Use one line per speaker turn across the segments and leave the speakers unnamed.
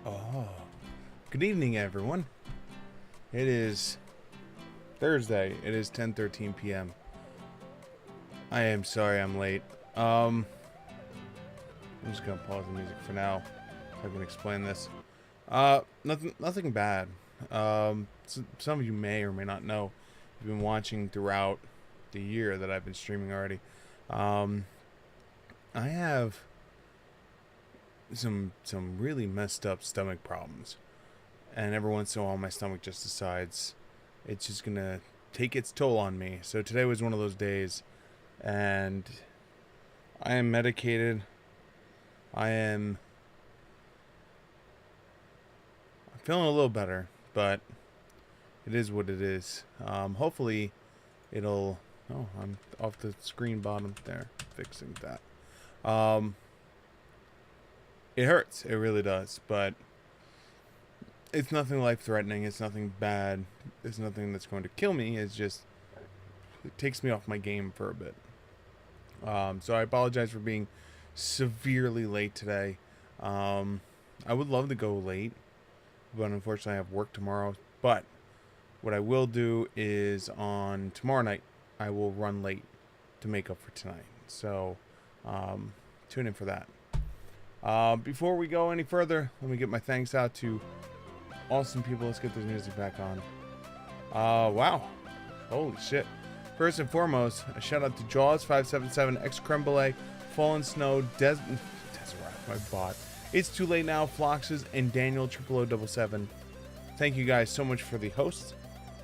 Oh, good evening, everyone. It is Thursday. It is 10:13 p.m. I am sorry I'm late. I'm just gonna pause the music for now so I can explain this. Nothing bad. Some of you may or may not know. You've been watching throughout the year that I've been streaming already. Um, I have some really messed up stomach problems. And every once in a while my stomach just decides it's just gonna take its toll on me. So today was one of those days, and I am medicated. I'm feeling a little better, but it is what it is. Hopefully it'll. Oh, I'm off the screen bottom there, fixing that. It hurts, it really does, but it's nothing life-threatening. It's nothing bad. It's nothing that's going to kill me. It's just it takes me off my game for a bit. So I apologize for being severely late today. I would love to go late, but unfortunately I have work tomorrow. But what I will do is on tomorrow night, I will run late to make up for tonight. So tune in for that. Before we go any further, let me get my thanks out to awesome people. Let's get this music back on. Wow. Holy shit. First and foremost, a shout out to Jaws577, X Creme Fallen Snow, Desert, my bot. It's Too Late Now, Floxes, and Daniel 00077. Thank you guys so much for the hosts.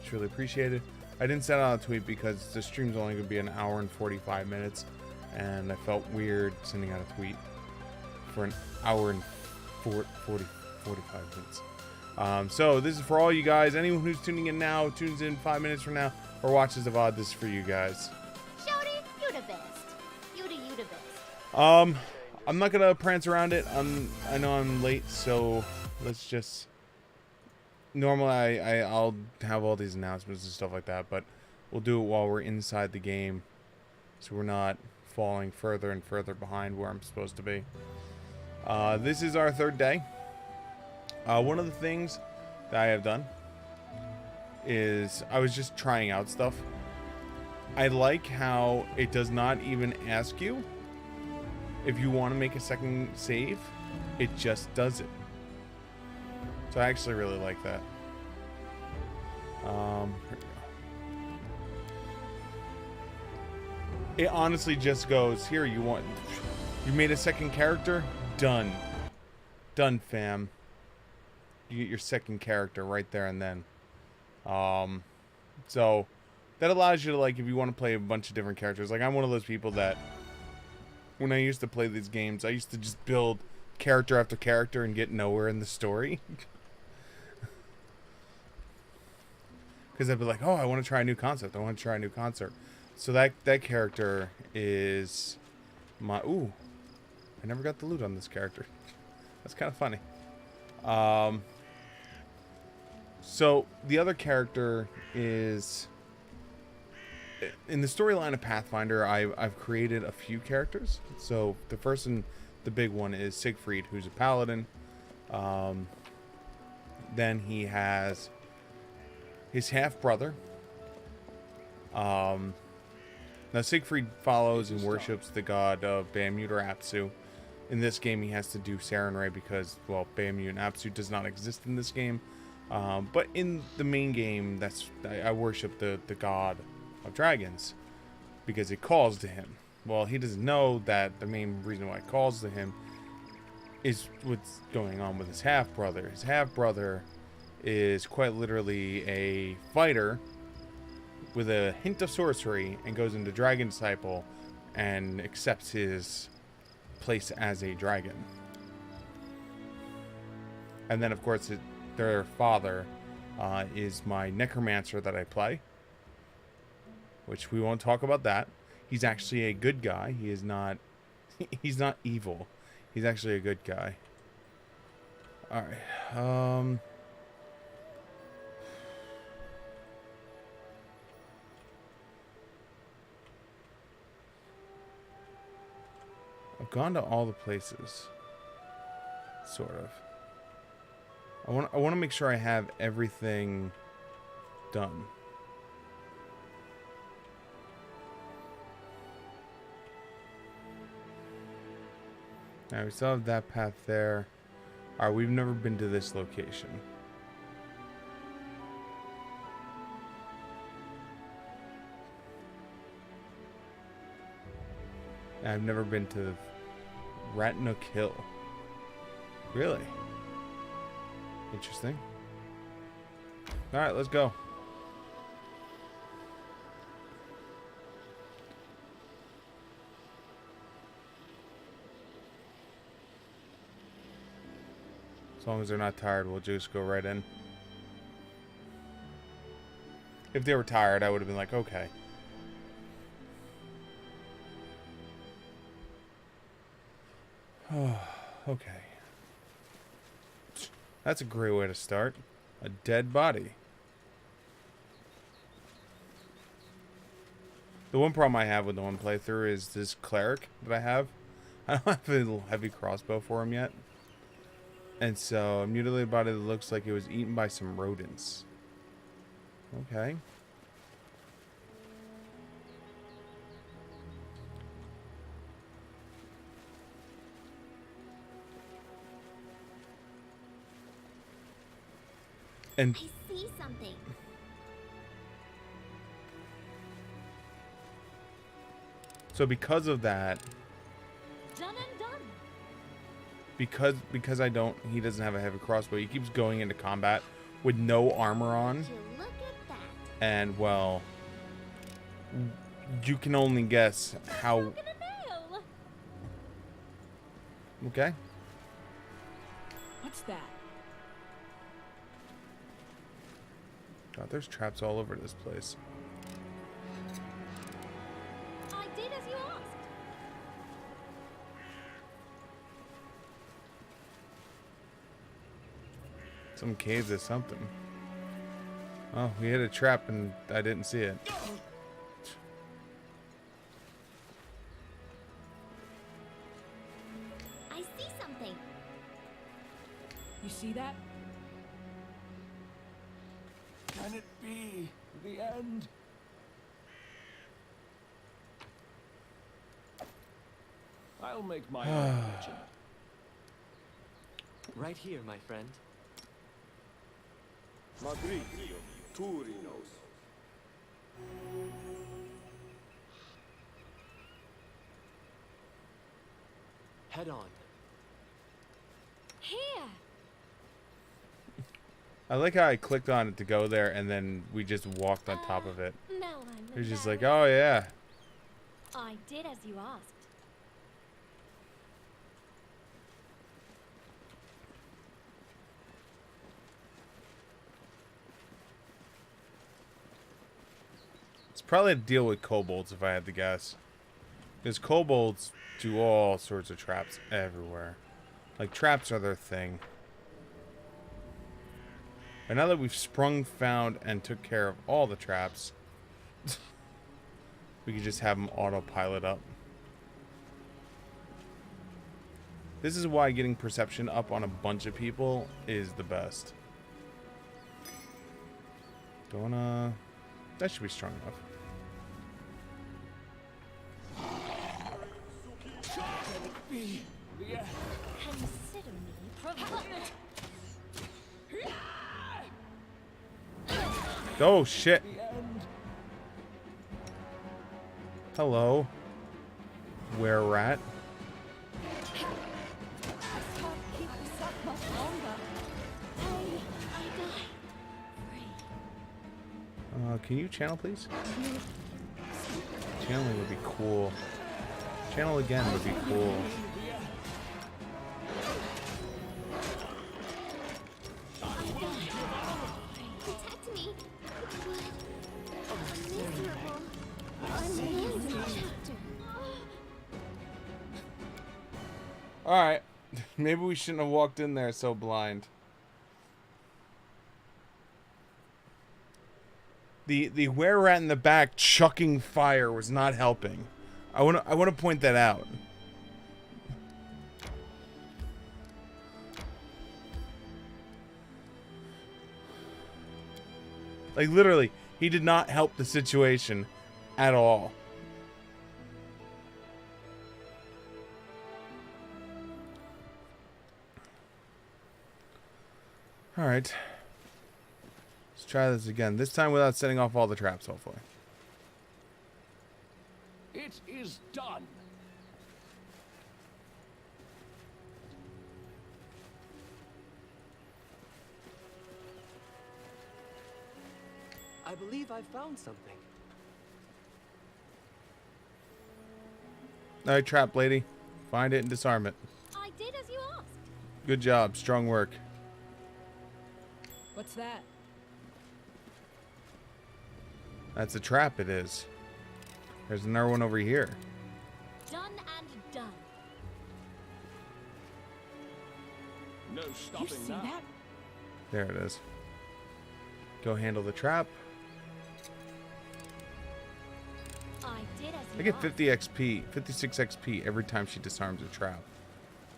It's really appreciated. I didn't send out a tweet because the stream's only going to be an hour and 45 minutes, and I felt weird sending out a tweet for an hour and 45 minutes. So this is for all you guys. Anyone who's tuning in now, tunes in 5 minutes from now, or watches the VOD, this is for you guys.
Shorty, you the best. You the best.
I'm not gonna prance around it. I know I'm late, so let's just. Normally I'll have all these announcements and stuff like that, but we'll do it while we're inside the game, so we're not falling further and further behind where I'm supposed to be. This is our third day. One of the things that I have done is I was just trying out stuff. I like how it does not even ask you if you want to make a second save. It just does it. So I actually really like that. Here we go. It honestly just goes, here, you made a second character? Done. Done, fam. You get your second character right there and then. So that allows you to, like, if you want to play a bunch of different characters. Like, I'm one of those people that when I used to play these games, I used to just build character after character and get nowhere in the story. Because I'd be like, oh, I want to try a new concept. I want to try a new concept. So that character is my... Ooh. I never got the loot on this character. That's kind of funny. So the other character is... In the storyline of Pathfinder, I've created a few characters. So the first and the big one is Siegfried, who's a paladin. Then he has his half-brother. Now Siegfried follows and worships the god of Bahamut or Apsu. In this game, he has to do Sarenrae because, well, Bahamut and Apsu does not exist in this game. But in the main game, I worship the god of dragons because it calls to him. Well, he doesn't know that the main reason why it calls to him is what's going on with his half-brother. His half-brother is quite literally a fighter with a hint of sorcery and goes into Dragon Disciple and accepts his place as a dragon. And then, of course, their father is my necromancer that I play, which we won't talk about that. He's actually a good guy. He is not... He's not evil. He's actually a good guy. Alright. I've gone to all the places. Sort of. I want to make sure I have everything done. Now we still have that path there. Alright, we've never been to this location. And I've never been to Ratnook Hill. Really? Interesting. Alright, let's go. As long as they're not tired, we'll just go right in. If they were tired, I would have been like, okay. Oh, okay. That's a great way to start. A dead body. The one problem I have with the one playthrough is this cleric that I have. I don't have a heavy crossbow for him yet. And so, a mutilated body that looks like it was eaten by some rodents. Okay. And
I see something.
so because of that,
Done and done.
because he doesn't have a heavy crossbow, he keeps going into combat with no armor on.
Would you look at that?
And well, you can only guess how.
Look at a nail.
Okay.
What's that?
God, there's traps all over this place.
I did as you asked.
Some caves or something. Oh, we hit a trap and I didn't see it.
I see something.
You see that?
Can it be the end? I'll make my own legend.
Right here, my friend.
Magritio, Turinos.
Head on.
Here.
I like how I clicked on it to go there and then we just walked on top of it.
Now I'm
It was just like,
embarrassed.
oh yeah.
I did as you asked.
It's probably a deal with kobolds if I had to guess. Because kobolds do all sorts of traps everywhere. Like, traps are their thing. But now that we've sprung, found, and took care of all the traps, we can just have them autopilot up. This is why getting perception up on a bunch of people is the best. That should be strong enough.
Be the end.
Consider me provoked.
Oh shit.
The end.
Hello. Were-rat.
I can't keep this up much longer. I die. Free.
Can you channel, please? Channeling would be cool. Channel again would be cool.
Protect me. What a miserable, amazing chapter.
Alright. Maybe we shouldn't have walked in there so blind. The were-rat in the back chucking fire was not helping. I wanna point that out. Like, literally, he did not help the situation at all. Alright. Let's try this again. This time without setting off all the traps, hopefully.
It is done.
I believe I found something.
Alright, trap lady. Find it and disarm it.
I did as you asked.
Good job. Strong work.
What's that?
That's a trap, it is. There's another one over here.
Done and done.
No
You
stopping
see
now.
that?
There it is. Go handle the trap.
I did as you
I get
asked.
50 XP, 56 XP every time she disarms a trap.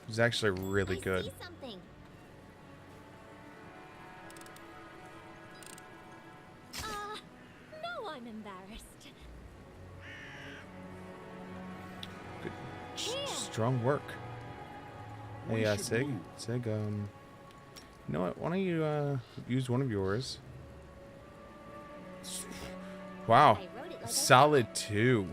It's actually really
I
good.
see something. No, I'm embarrassed.
Good.
Here.
Strong work.
We
Hey,
should
Sig.
move.
Sig, you know what? Why don't you, use one of yours? Wow.
I wrote it like
Solid 2.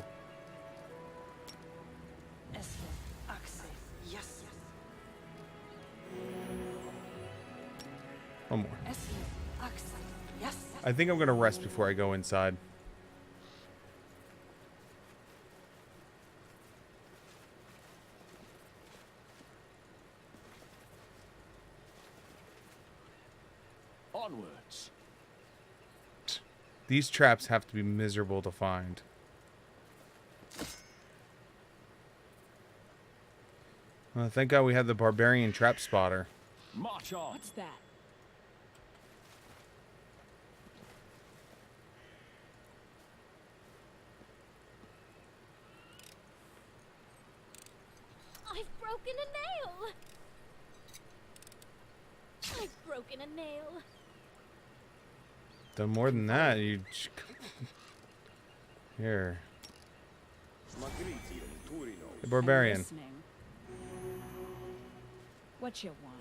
One more. I think I'm gonna rest before I go inside.
Onwards.
These traps have to be miserable to find. Well, thank God we had the barbarian trap spotter.
March on.
What's that?
I've broken a nail. I've broken a nail.
Done more than that. You here, the barbarian.
I'm listening. What you want?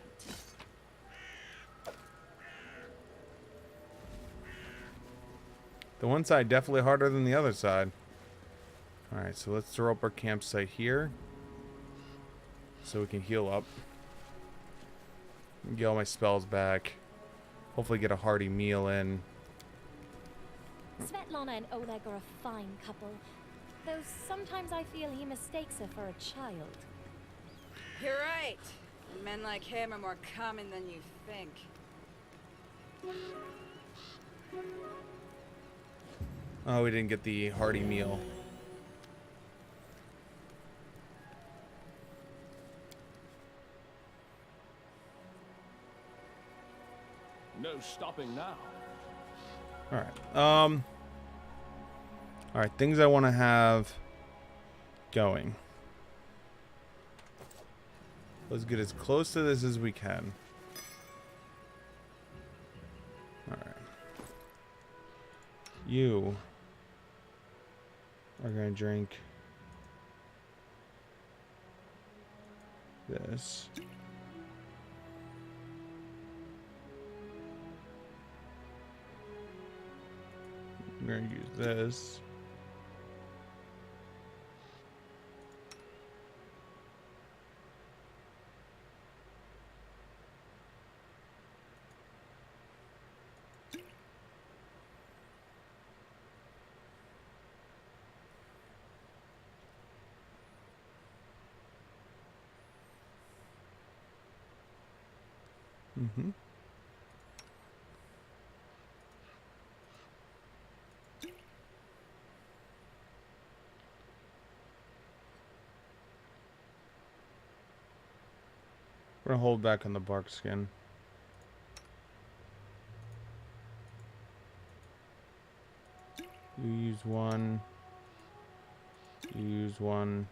The one side definitely harder than the other side. All right, so let's throw up our campsite here, so we can heal up, get all my spells back. Hopefully, get a hearty meal in.
Svetlana and Oleg are a fine couple, though sometimes I feel he mistakes her for a child.
You're right. Men like him are more common than you think.
Oh, we didn't get the hearty meal.
No stopping now.
All right. All right. Things I want to have going. Let's get as close to this as we can. All right. You are gonna drink this. I'm gonna use this. Mm-hmm. We're gonna hold back on the bark skin. You use one. You use one.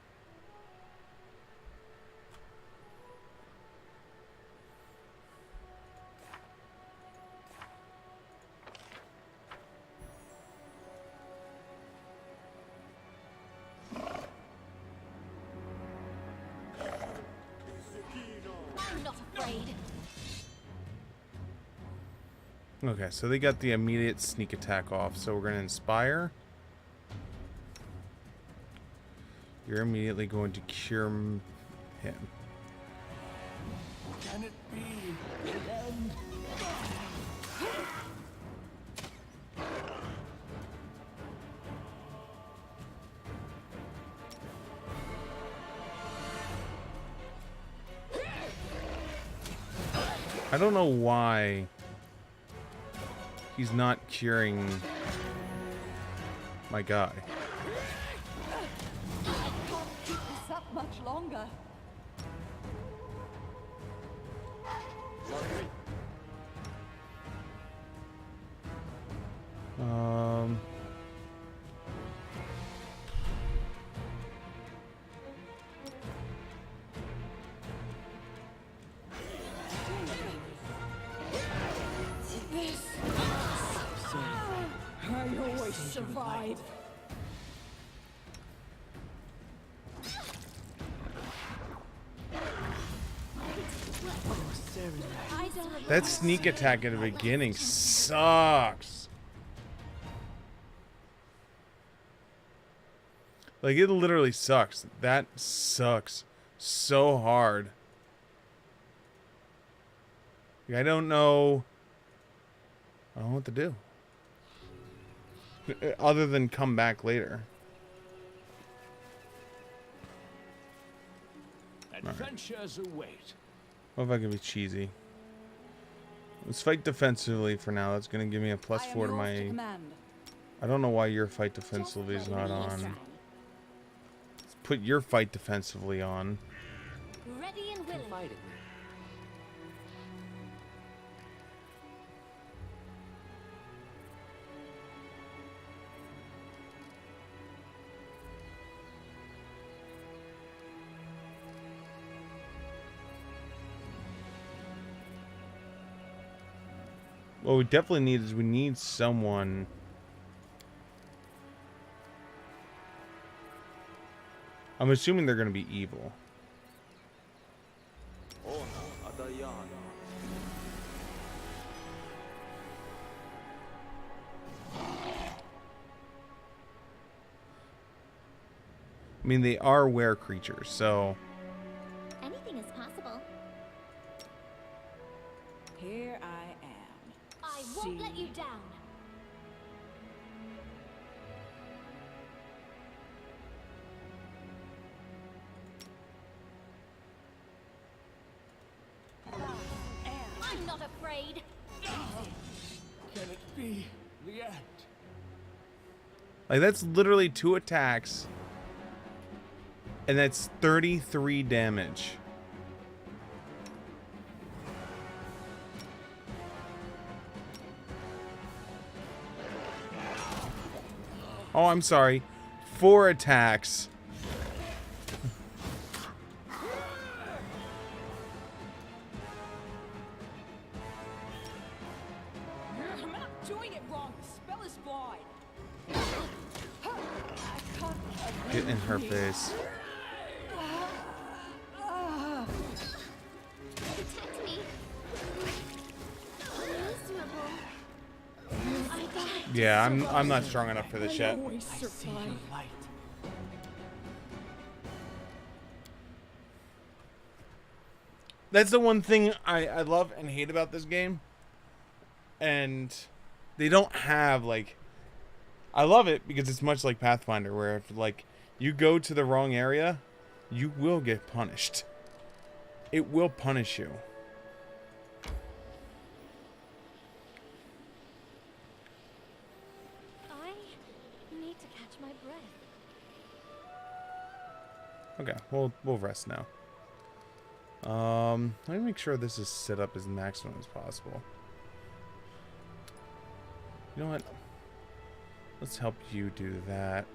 afraid.
Okay, so they got the immediate sneak attack off, so we're going to inspire. You're immediately going to cure him.
Can it be the end?
I don't know why he's not curing my guy.
I can't keep this up much longer.
Um,
This. I always survive.
I don't
that sneak attack at the beginning sucks. Like, it literally sucks. That sucks so hard. Like, I don't know what to do. Other than come back later.
Adventures await.
What if I can be cheesy? Let's fight defensively for now. That's going to give me a +4 to my... I don't know why your fight defensively is not on. Let's put your fight defensively on.
ready and willing.
Confide in me.
What we definitely need is we need someone. I'm assuming they're going to be evil. I mean, they are were creatures, so...
Anything is possible.
Here I am.
I won't let you down. I'm not afraid.
Can it be the end?
Like, that's literally 2 attacks. And that's 33 damage. Oh, I'm sorry. 4 attacks.
I'm not doing it wrong. The spell is blind. I can't.
Get in her face.
Protect me. Miserable. I died.
Yeah, I'm not strong enough for this yet.
Always survive.
That's the one thing I love and hate about this game. And they don't have, like... I love it because it's much like Pathfinder, where if, like, you go to the wrong area, you will get punished. It will punish you.
I need to catch my breath.
Okay, we'll rest now. Let me make sure this is set up as maximum as possible. You know what? Let's help you do that.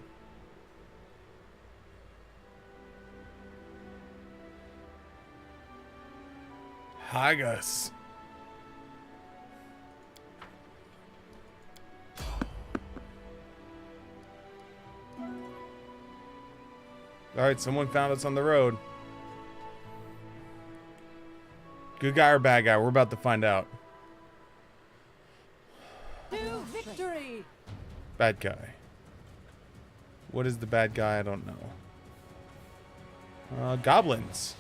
Haggis. Alright, someone found us on the road. Good guy or bad guy? We're about to find out.
To victory!
Bad guy. What is the bad guy? I don't know. Goblins.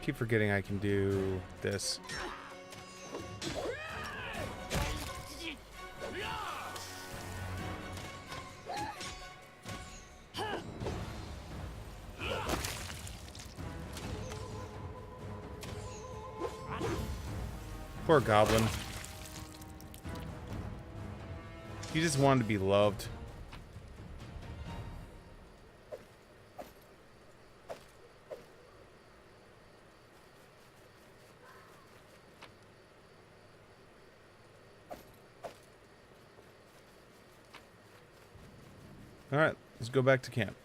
Keep forgetting I can do this. Poor goblin. He just wanted to be loved. All right, let's go back to camp.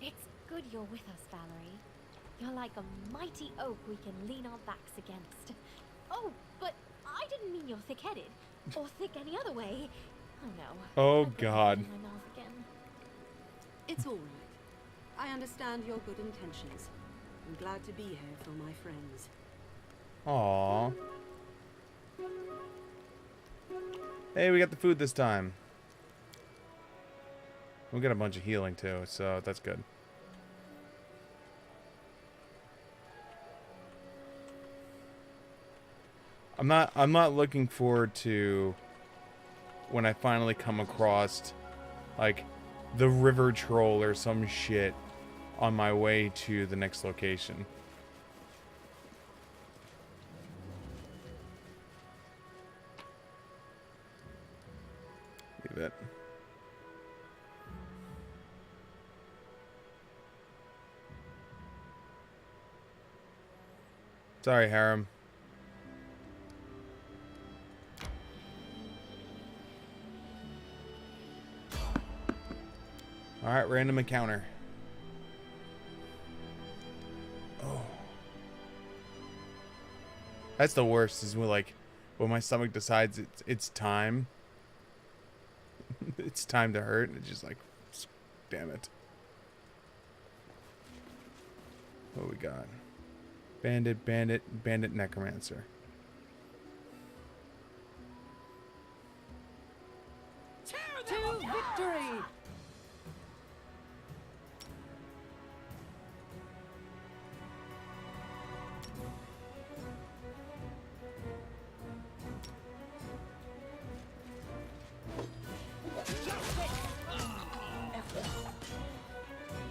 It's good you're with us, Valerie. You're like a mighty oak we can lean our backs against. Oh, but I didn't mean you're thick-headed. Or thick any other way. Oh no.
Oh,
I've got
God.
it in my mouth again.
It's all right. I understand your good intentions. I'm glad to be here for my friends.
Aww. Hey, we got the food this time. We got a bunch of healing too, so that's good. I'm not looking forward to when I finally come across like the river troll or some shit on my way to the next location. Leave it. Sorry, Harem. Alright, random encounter. Oh. That's the worst, is when, like, when my stomach decides it's time. It's time to hurt, and it's just like, damn it. What we got? Bandit, necromancer.
To victory!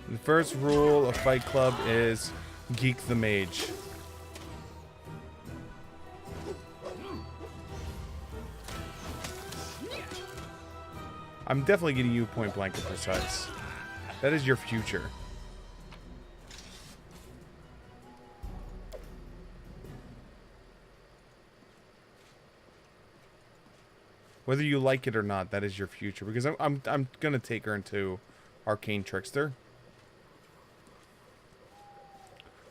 The first rule of Fight Club is geek the mage. I'm definitely getting you point blank and precise. That is your future. Whether you like it or not, that is your future. Because I'm gonna take her into Arcane Trickster,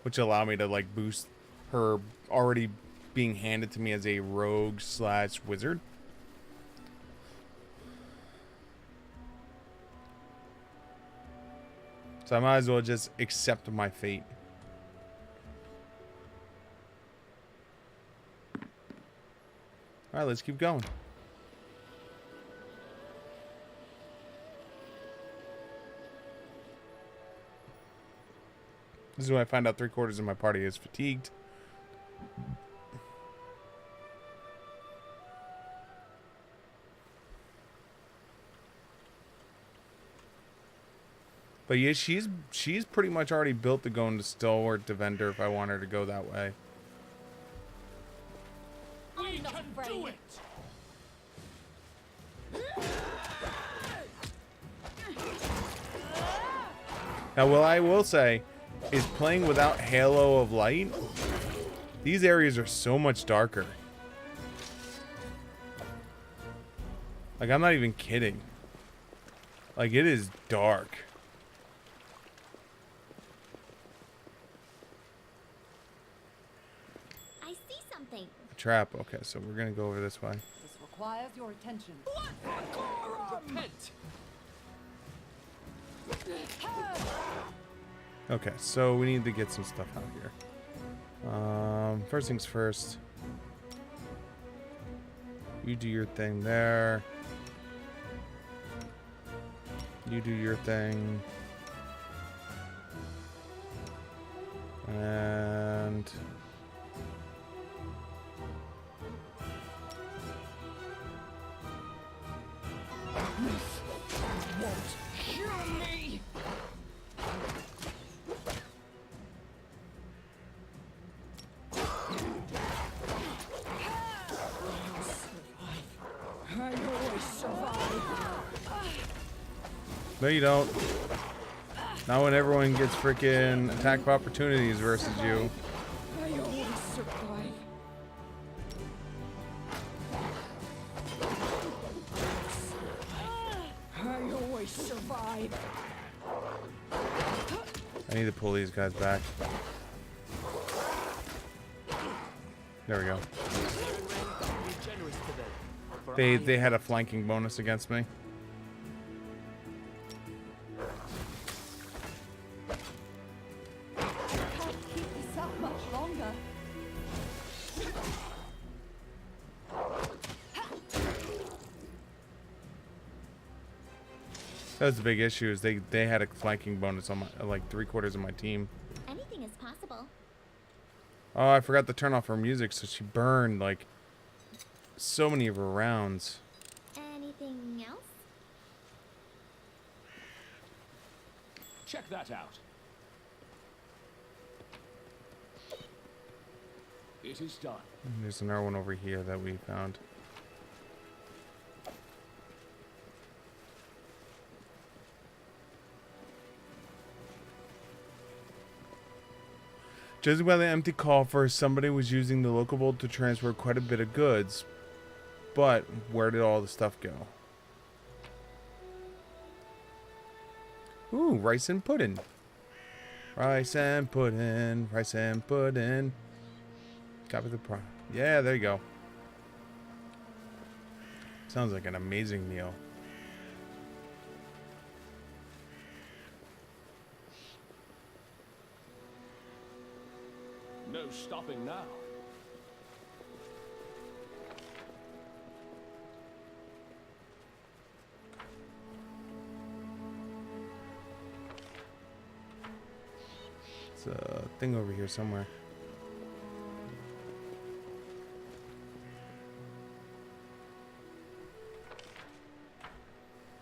which allow me to like boost her already being handed to me as a rogue / wizard. So I might as well just accept my fate. Alright, let's keep going. This is when I find out 3/4 of my party is fatigued. But yeah, she's pretty much already built to go into Stalwart Defender if I want her to go that way.
We
not
can
afraid.
do it!
Now, what I will say is playing without Halo of Light, these areas are so much darker. Like, I'm not even kidding. Like, it is dark.
I see something.
A trap. Okay, so we're gonna go over this way.
This requires your attention.
Repent!
Okay, so we need to get some stuff out here. First things first. You do your thing there. You do your thing. And
Kill me! I always survive.
no, you don't. Not when everyone gets freaking attack of opportunities versus you.
I always survive. I always survive.
I need to pull these guys back. There we go.
Be generous to them, for I
They had a flanking bonus against me.
Can't keep this up much longer.
That was the big issue. Is they had a flanking bonus on my like 3/4 of my team.
Anything is possible.
Oh, I forgot to turn off her music, so she burned like so many of her rounds.
Anything else?
Check that out. It is done.
And there's another one over here that we found. Judging by the empty coffer, somebody was using the locomotive to transfer quite a bit of goods. But where did all the stuff go? Ooh, rice and pudding. Rice and pudding. Rice and pudding. Copy the prime. Yeah, there you go. Sounds like an amazing meal.
No stopping now.
There's a thing over here somewhere.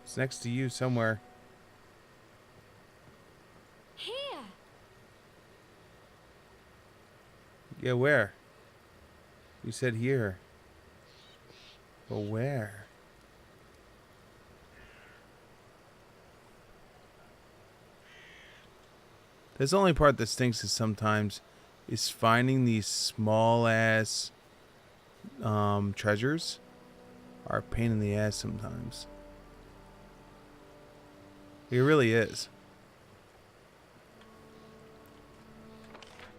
It's next to you somewhere.
Here.
Yeah, where? You said here. But where? That's the only part that stinks is sometimes is finding these small ass treasures are a pain in the ass sometimes. It really is.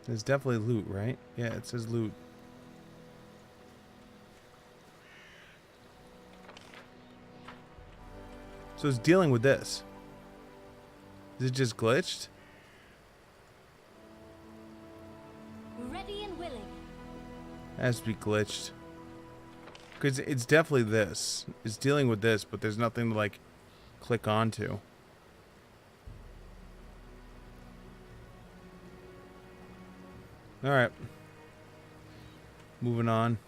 There's definitely loot, right? Yeah, it says loot. So it's dealing with this. Is it just glitched?
Ready and willing.
It has to be glitched. Because it's definitely this. It's dealing with this, but there's nothing to like click onto. Alright. Moving on.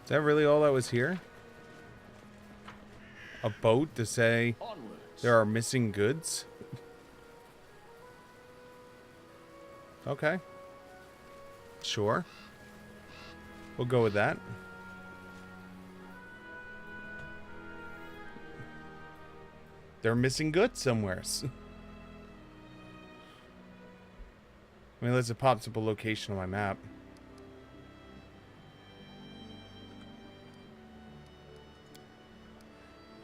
Is that really all that was here? A boat to say
Onwards.
there are missing goods? Okay. Sure. We'll go with that. They're missing goods somewhere. I mean, unless it pops up a location on my map.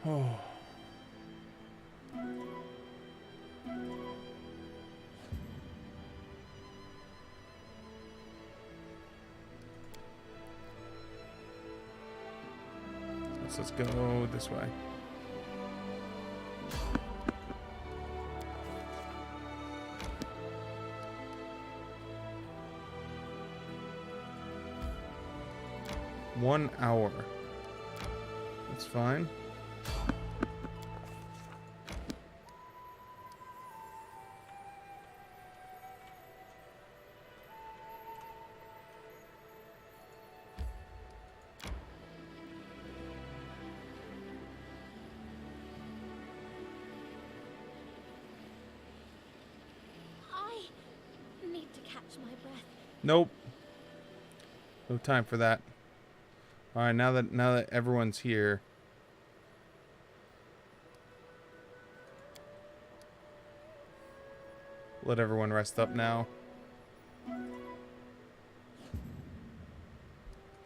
Oh. Let's go this way. One hour. That's fine.
I need to catch my breath.
Nope. No time for that. All right, now that everyone's here, let everyone rest up now.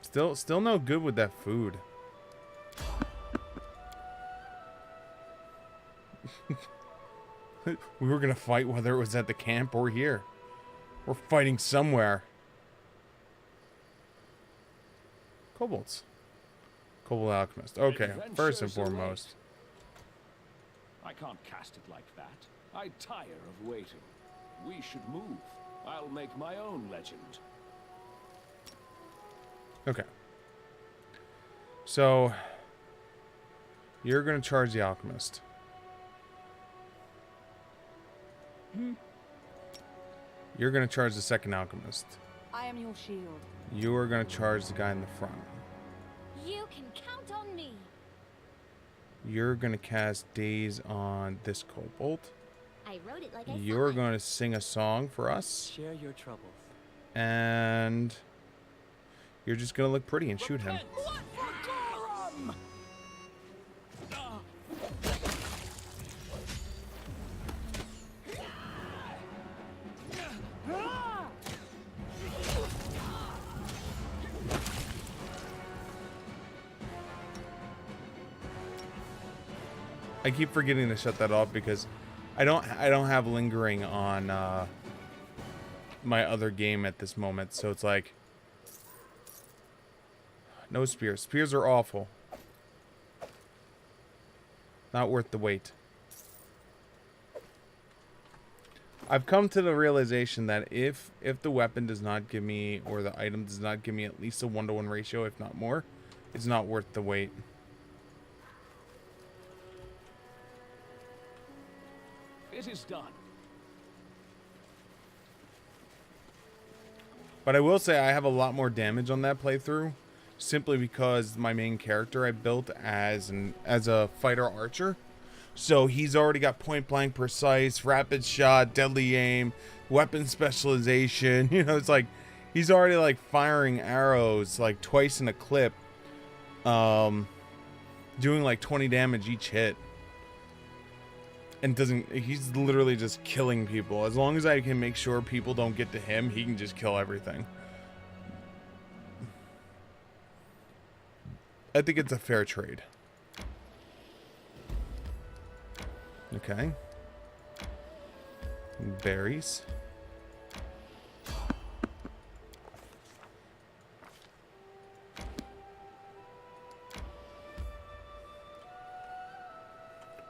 Still no good with that food. We were gonna fight whether it was at the camp or here. We're fighting somewhere. Kobolds. Kobold Alchemist. Okay, first and foremost.
I can't cast it like that. I tire of waiting. We should move. I'll make my own legend.
Okay. So, you're going to charge the Alchemist. You're going to charge the second Alchemist.
I am your shield.
You are going to charge the guy in the front.
You can count on me.
You're going to cast Daze on this kobold.
I wrote it like I
You're
saw it.
going to sing a song for us.
Share your troubles.
And you're just going to look pretty and shoot him. I keep forgetting to shut that off because I don't have lingering on my other game at this moment, so it's like no spears. Spears are awful. Not worth the wait. I've come to the realization that if the weapon does not give me, or the item does not give me at least a 1-to-1 ratio, if not more, it's not worth the wait.
It is done.
But I will say I have a lot more damage on that playthrough, simply because my main character I built as a fighter archer. So he's already got point blank precise, rapid shot, deadly aim, weapon specialization. You know, it's like he's already like firing arrows like twice in a clip, doing like 20 damage each hit. And he's literally just killing people. As long as I can make sure people don't get to him, he can just kill everything. I think it's a fair trade. Okay. Berries.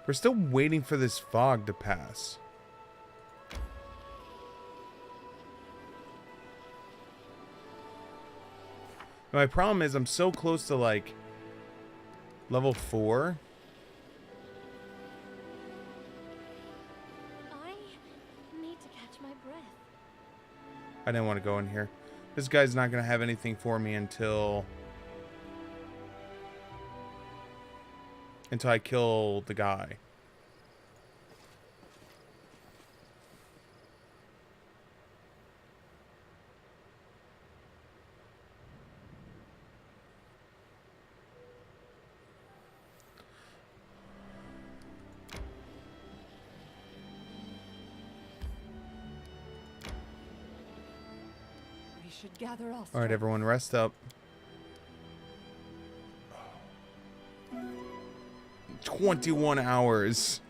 We're still waiting for this fog to pass. My problem is I'm so close to like level 4.
I need to catch my breath.
I didn't want to go in here. This guy's not going to have anything for me until I kill the guy.
should gather all
All right,
strength.
everyone, rest up. 21 hours.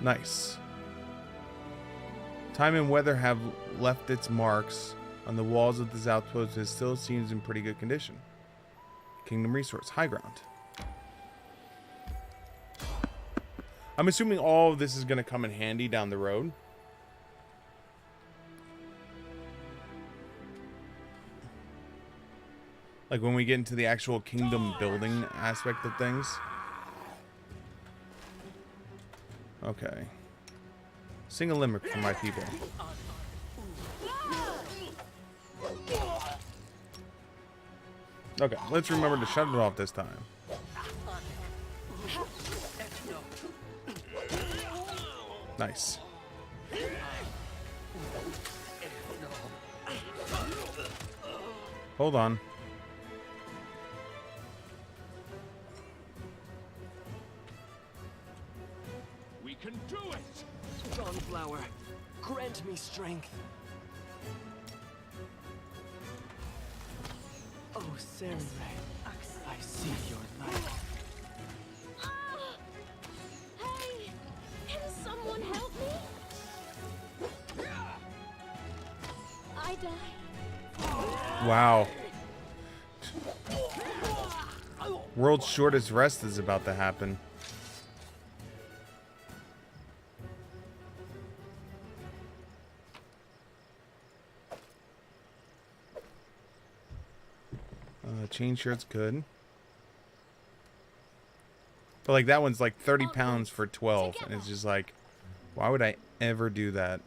Nice. Time and weather have left its marks on the walls of this outpost, and it still seems in pretty good condition. Kingdom resource, high ground. I'm assuming all of this is going to come in handy down the road. Like when we get into the actual kingdom building aspect of things. Okay. Sing a limerick for my people. Okay, let's remember to shut it off this time. Nice. Hold on.
We can do it!
Dawnflower, grant me strength. Oh, Sarenrae, I see your light.
Hey, can someone help me? I die.
Wow. World's shortest rest is about to happen. Chain shirt's good. But like that one's like 30 pounds for 12. And it's just like, why would I ever do that?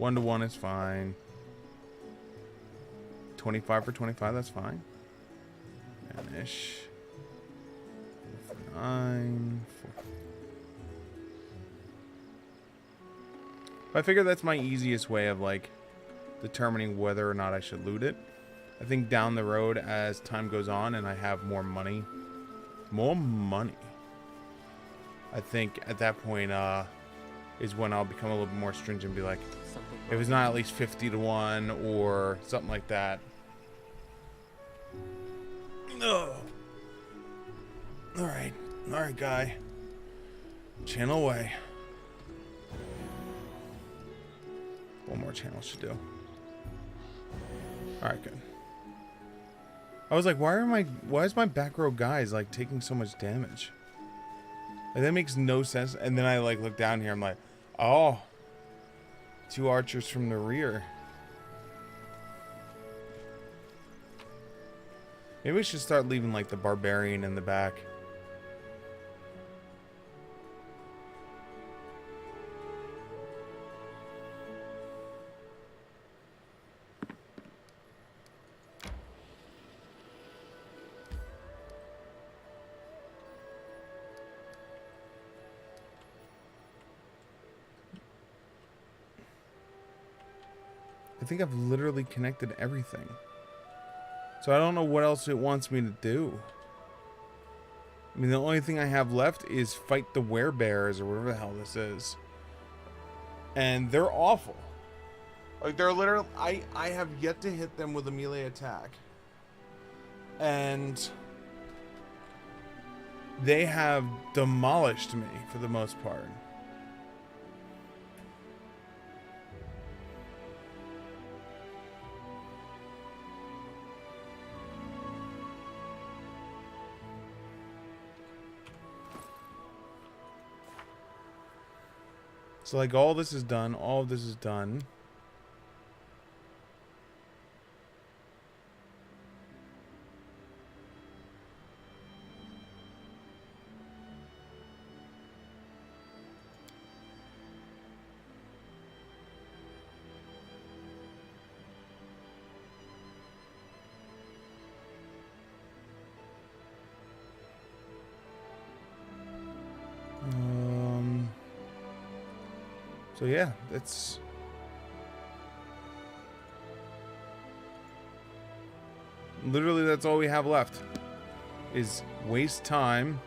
1-to-1 is fine. 25 for 25, that's fine. Vanish. 9. 4. I figure that's my easiest way of like determining whether or not I should loot it. I think down the road as time goes on and I have more money, I think at that point is when I'll become a little bit more stringent and be like, if it's not at least 50-to-1 or something like that. Ugh. All right, guy. Channel away. One more channel should do. All right, good. I was like, why is my back row guys like taking so much damage? Like, that makes no sense. And then I like look down here, I'm like, oh, 2 archers from the rear. Maybe we should start leaving like the barbarian in the back. I think I've literally connected everything. So I don't know what else it wants me to do. I mean, the only thing I have left is fight the werebears or whatever the hell this is. And they're awful. Like, they're literally... I have yet to hit them with a melee attack. And they have demolished me for the most part. So like all this is done, all of this is done. So yeah, that's Literally, that's all we have left. Is waste time.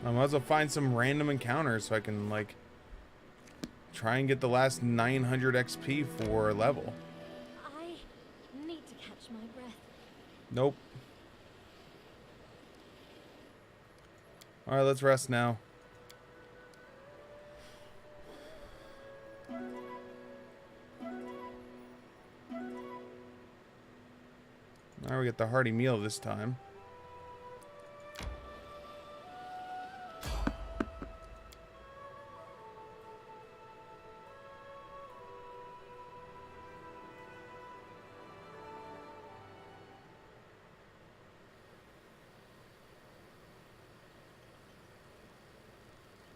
I might as well find some random encounters so I can, like, try and get the last 900 XP for a level.
I need to catch my breath.
Nope. Alright, let's rest now. Now we get the hearty meal this time.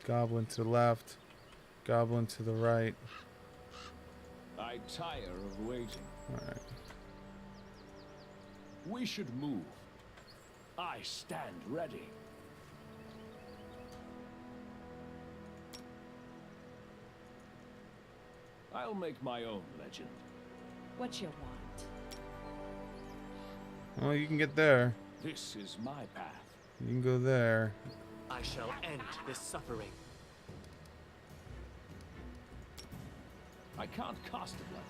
Goblin to the left, goblin to the right.
I tire of waiting.
Alright.
We should move. I stand ready. I'll make my own legend.
What you want?
Well, you can get there.
This is my path.
You can go there.
I shall end this suffering.
I can't cast it like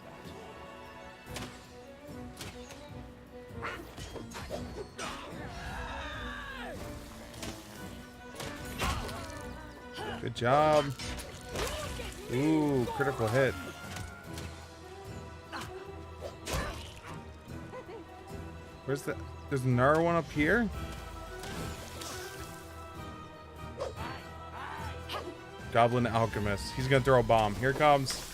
that.
Good job. Ooh, critical hit. Where's the... There's another one up here? Goblin Alchemist. He's gonna throw a bomb. Here it comes.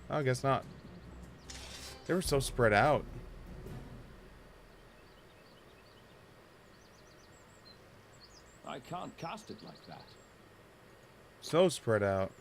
Oh, I guess not. They were so spread out.
I can't cast it like that.
So spread out.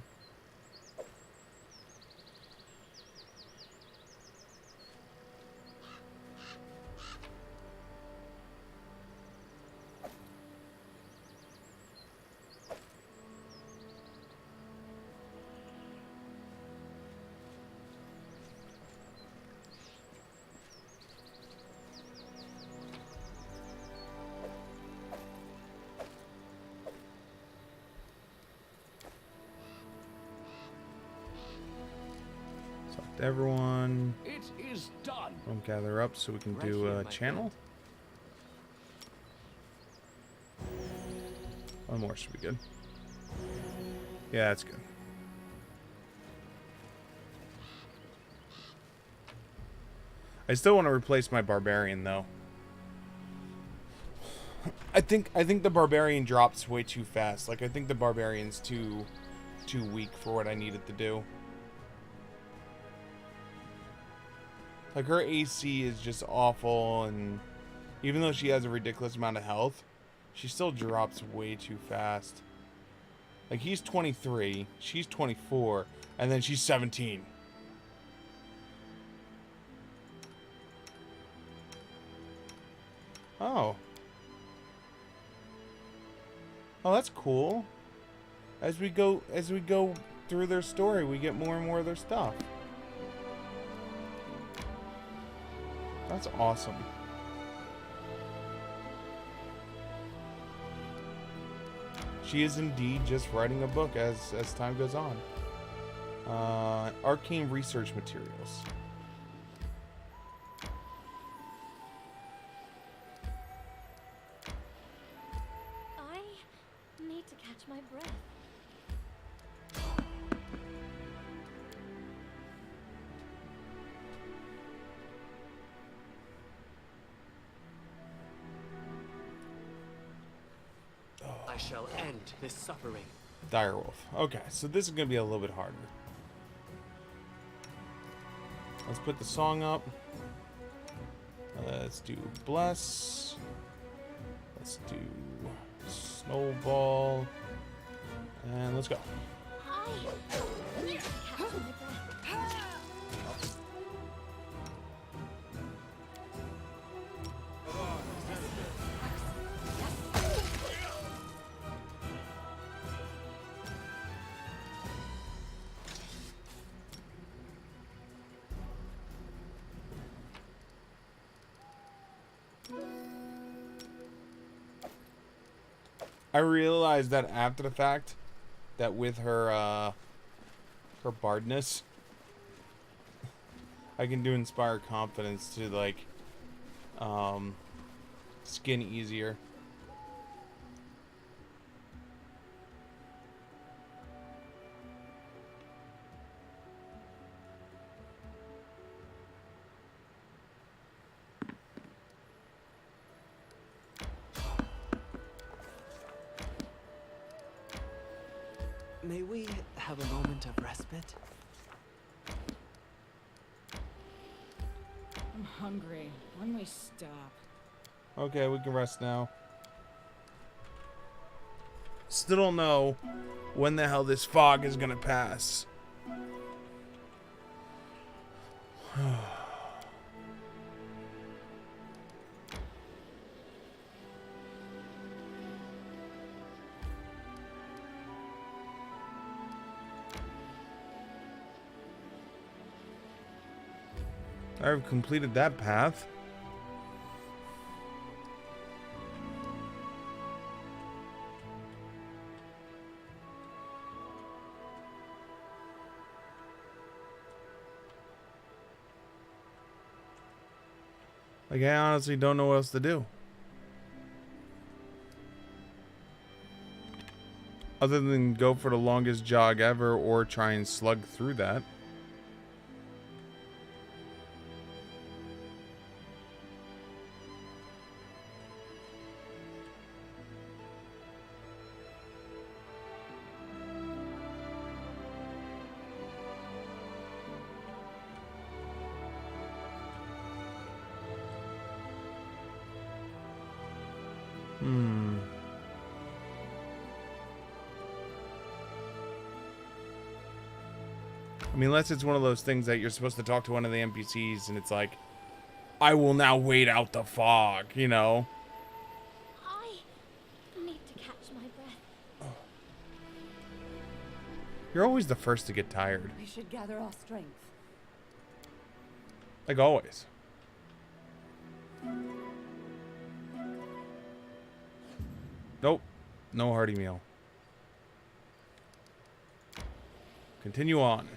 Everyone,
It is done.
gather up so we can
Right
do
here,
a
my
channel. One more should be good. Yeah, that's good. I still want to replace my barbarian though. I think the barbarian drops way too fast. Like I think the barbarian's too weak for what I need it to do. Like, her AC is just awful, and even though she has a ridiculous amount of health, she still drops way too fast. Like, he's 23, she's 24, and then she's 17. Oh. Oh, that's cool. As we go through their story, we get more and more of their stuff. That's awesome. She is indeed just writing a book as time goes on. Arcane research materials.
I need to catch my breath.
I shall end this suffering.
Direwolf. Okay, so this is going to be a little bit harder. Let's put the song up. Let's do Bless. Let's do Snowball. And let's go.
I need to catch my breath.
I realized that after the fact, that with her bardness, I can do inspire confidence to like skin easier.
May we have a moment of respite?
I'm hungry. When we stop.
Okay, we can rest now. Still don't know when the hell this fog is gonna pass. I've completed that path. Like, I honestly don't know what else to do. Other than go for the longest jog ever or try and slug through that. I mean, unless it's one of those things that you're supposed to talk to one of the NPCs and it's like, I will now wait out the fog, you know?
I need to catch my breath.
You're always the first to get tired.
We should gather our strength.
Like always. Nope. No hearty meal. Continue on.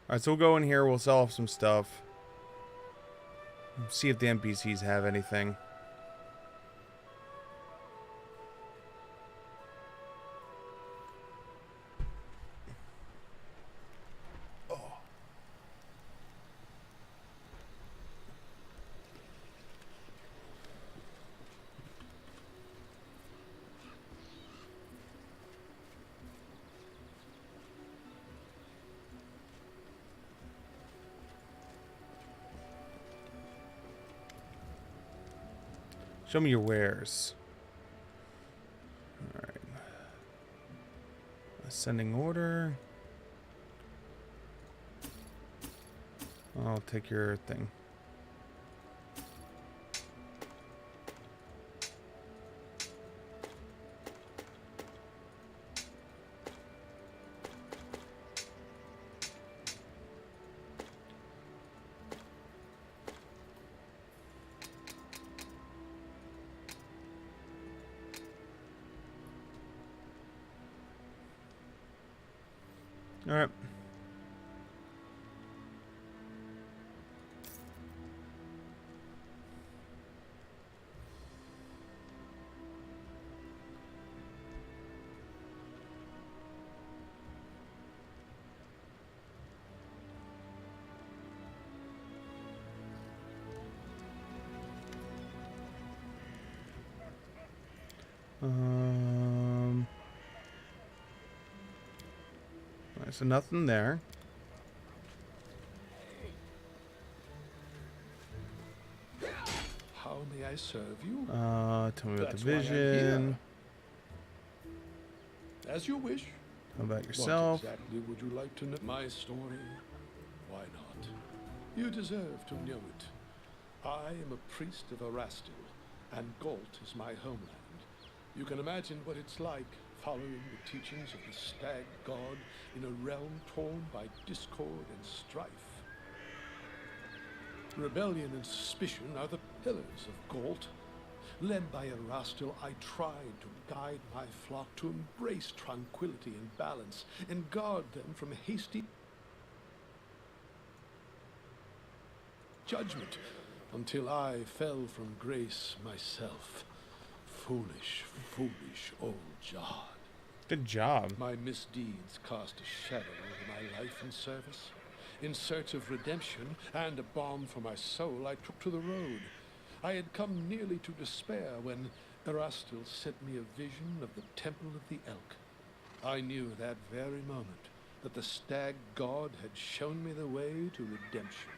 Alright, so we'll go in here, we'll sell off some stuff. See if the NPCs have anything. Show me your wares. Alright. Ascending order. I'll take your thing. All right. Alright, so nothing there.
How may I serve you?
Tell me about the
That's why I'm
vision.
here. As you wish.
How about yourself?
What exactly would you like to know? My story? Why not? You deserve to know it. I am a priest of Erastil, and Galt is my homeland.
You can imagine what it's like following the teachings of the stag god in a realm torn by discord and strife. Rebellion and suspicion are the pillars of Galt. Led by Erastil, I tried to guide my flock to embrace tranquility and balance, and guard them from hasty judgment, until I fell from grace myself. Foolish, foolish old Jod.
Good job.
My misdeeds cast a shadow over my life and service. In search of redemption and a balm for my soul, I took to the road. I had come nearly to despair when Erastil sent me a vision of the Temple of the Elk. I knew that very moment that the stag god had shown me the way to redemption.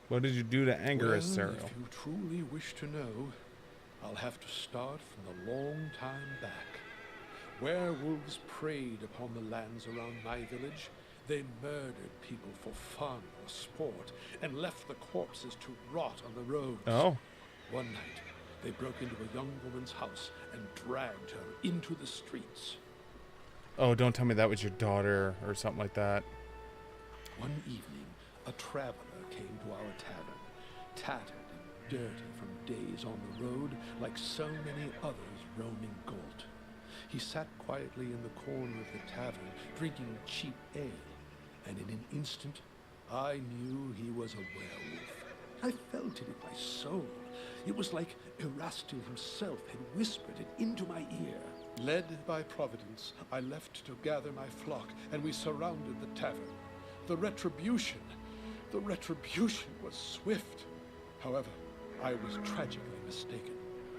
What did you do to anger us, Cyril?
If you truly wish to know, I'll have to start from the long time back. Werewolves preyed upon the lands around my village. They murdered people for fun or sport and left the corpses to rot on the roads.
Oh.
One night, they broke into a young woman's house and dragged her into the streets.
Oh, don't tell me that was your daughter or something like that.
One evening, a traveler came to our tavern, tattered and dirty from days on the road like so many others roaming Galt. He sat quietly in the corner of the tavern, drinking cheap ale, and in an instant, I knew he was a werewolf. I felt it in my soul. It was like Erastil himself had whispered it into my ear. Led by Providence, I left to gather my flock, and we surrounded the tavern. The retribution was swift. However, I was tragically mistaken.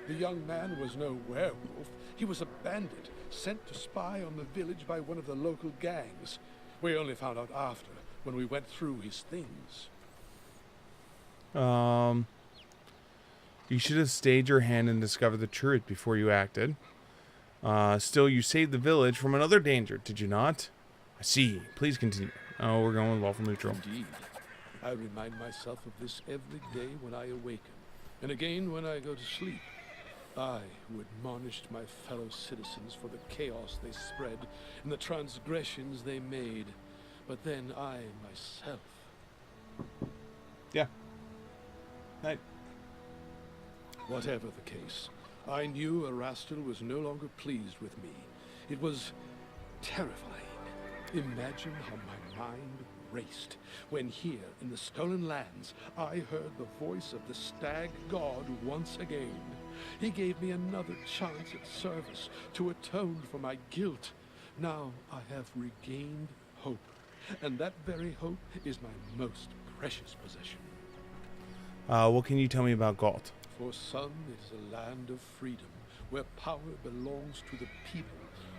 The young man was no werewolf. He was a bandit, sent to spy on the village by one of the local gangs. We only found out after, when we went through his things.
You should have stayed your hand and discovered the truth before you acted. Still, you saved the village from another danger, did you not? I see. Please continue. Oh, we're going with lawful neutral.
Indeed. I remind myself of this every day when I awaken, and again when I go to sleep. I, who admonished my fellow citizens for the chaos they spread and the transgressions they made, but then I, myself...
Yeah. Night.
Whatever the case, I knew Erastil was no longer pleased with me. It was terrifying. Imagine how my mind raced when here in the Stolen Lands I heard the voice of the stag god once again. He gave me another chance at service to atone for my guilt. Now I have regained hope, and that very hope is my most precious possession.
What can you tell me about Galt?
For some, it is a land of freedom, where power belongs to the people,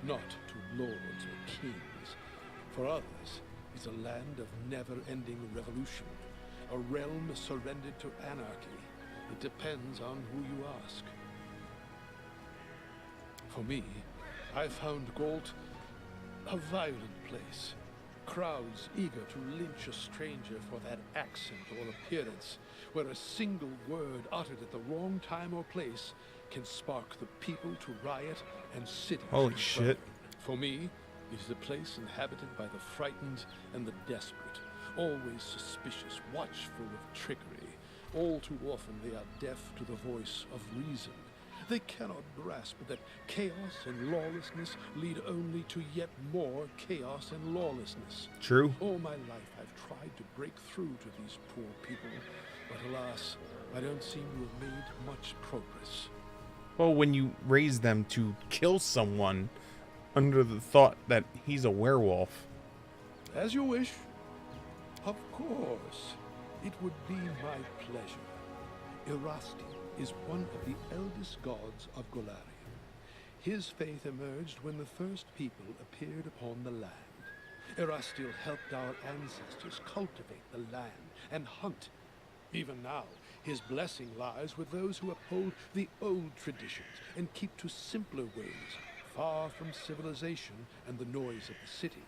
not to lords or kings. For others, it's a land of never-ending revolution, a realm surrendered to anarchy. It depends on who you ask. For me, I found Galt a violent place. Crowds eager to lynch a stranger for that accent or appearance, where a single word uttered at the wrong time or place can spark the people to riot and cities
Holy
to
shit.
burn. For me, it is a place inhabited by the frightened and the desperate, always suspicious, watchful of trickery. All too often they are deaf to the voice of reason. They cannot grasp that chaos and lawlessness lead only to yet more chaos and lawlessness.
True.
All my life I've tried to break through to these poor people, but alas, I don't seem to have made much progress.
Well, when you raise them to kill someone under the thought that he's a werewolf.
As you wish. Of course, it would be my pleasure. Erastil is one of the eldest gods of Golarion. His faith emerged when the first people appeared upon the land. Erastil helped our ancestors cultivate the land and hunt. Even now, his blessing lies with those who uphold the old traditions and keep to simpler ways, far from civilization and the noise of the city.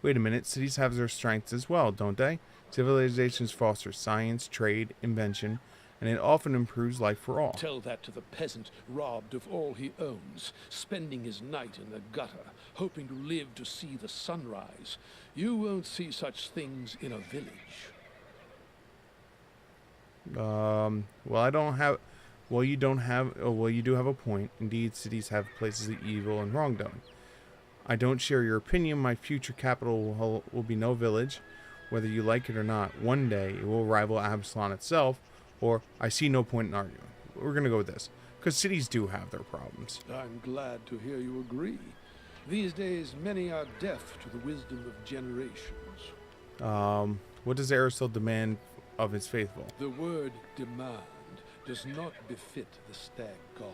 Wait a minute. Cities have their strengths as well, don't they? Civilizations foster science, trade, invention, and it often improves life for all.
Tell that to the peasant robbed of all he owns, spending his night in the gutter, hoping to live to see the sunrise. You won't see such things in a village.
Well, I don't have. Well, you don't have. Oh, well, you do have a point. Indeed, cities have places of evil and wrongdoing. I don't share your opinion. My future capital will be no village, whether you like it or not. One day, it will rival Absalon itself, or I see no point in arguing. We're going to go with this, because cities do have their problems.
I'm glad to hear you agree. These days, many are deaf to the wisdom of generations.
What does Aristotle demand of his faithful?
The word demand does not befit the stag god.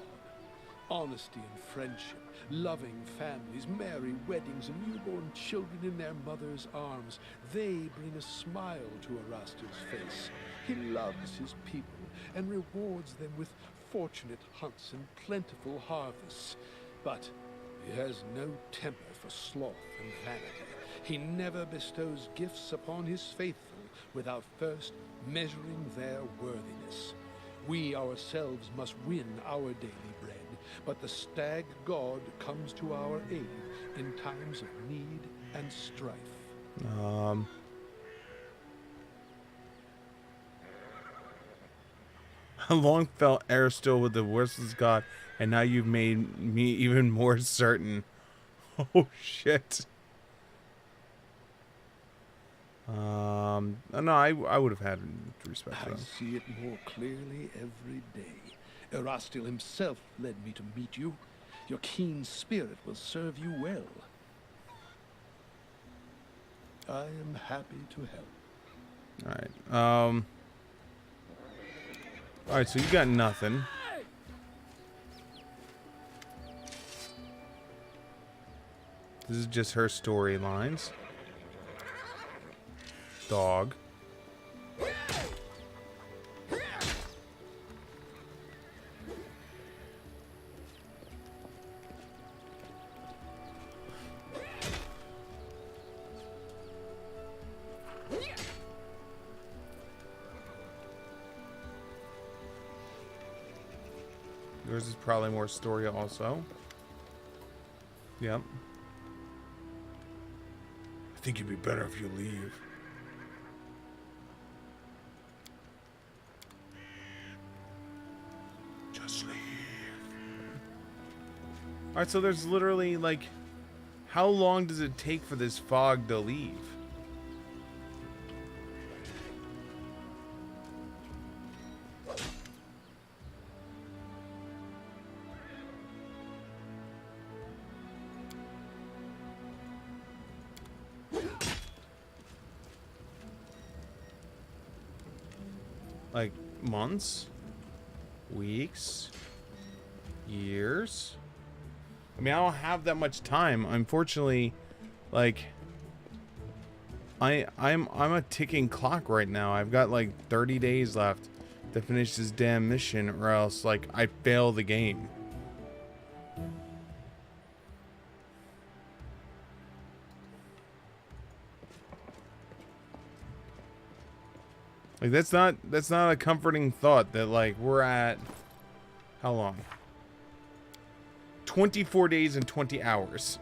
Honesty and friendship, loving families, merry weddings, and newborn children in their mother's arms, they bring a smile to Erastil's face. He loves his people and rewards them with fortunate hunts and plentiful harvests. But he has no temper for sloth and vanity. He never bestows gifts upon his faithful without first measuring their worthiness. We ourselves must win our daily bread, but the stag god comes to our aid in times of need and strife.
I long felt Aristotle with the worthless god, and now you've made me even more certain. Oh shit. No, I would have had respect for
I
him.
see it more clearly every day. Erastil himself led me to meet you. Your keen spirit will serve you well. I am happy to help.
Alright, alright, so you got nothing. This is just her storylines. Dog. Yours is probably more story also. Yep. I think you'd be better if you leave. Just leave. Alright, so there's literally, like, how long does it take for this fog to leave? Like, months? Weeks? Years? I mean, I don't have that much time. Unfortunately, like, I'm a ticking clock right now. I've got like 30 days left to finish this damn mission, or else, like, I fail the game. Like, that's not a comforting thought that, like, we're at how long? 24 days and 20 hours.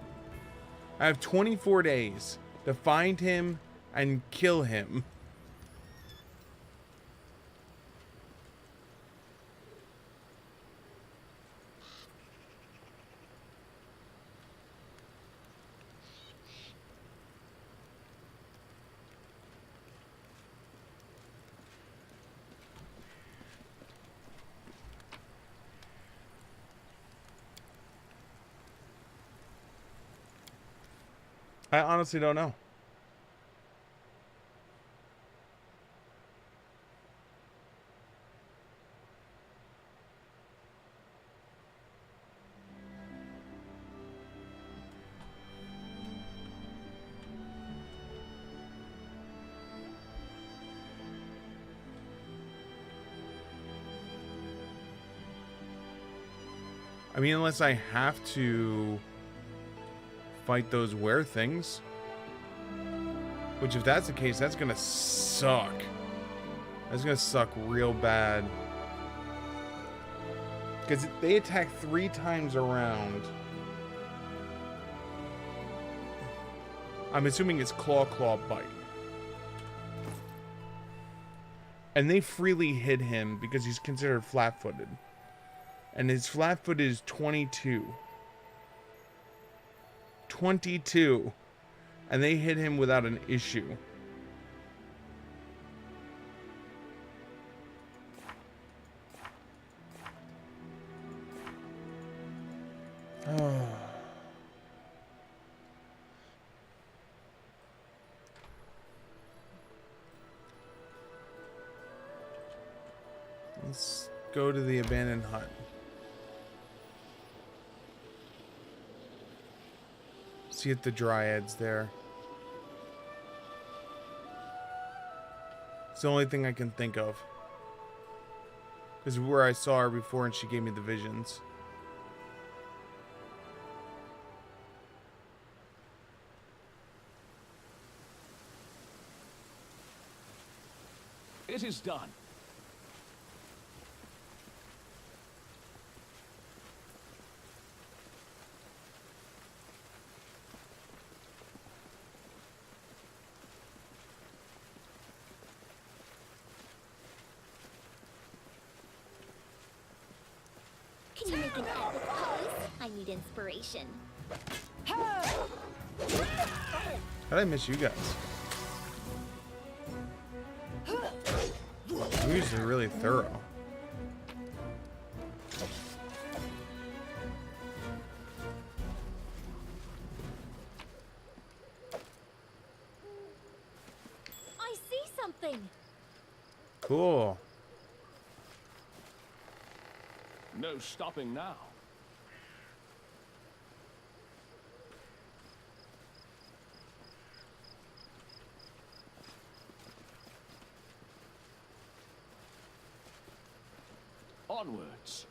I have 24 days to find him and kill him. I honestly don't know. I mean, unless I have to fight those were things. Which, if that's the case, that's gonna suck. That's gonna suck real bad. Because they attack 3 times around. I'm assuming it's claw, bite. And they freely hit him because he's considered flat-footed. And his flat-foot is 22. 22. And they hit him without an issue. Oh. Let's go to the abandoned hut. See if the Dryad's there. It's the only thing I can think of. Because where I saw her before and she gave me the visions.
It is done.
Can you make an epic pose? I need inspiration.
How did I miss you guys? You're usually really thorough.
I see something.
Cool.
No stopping now. Onwards.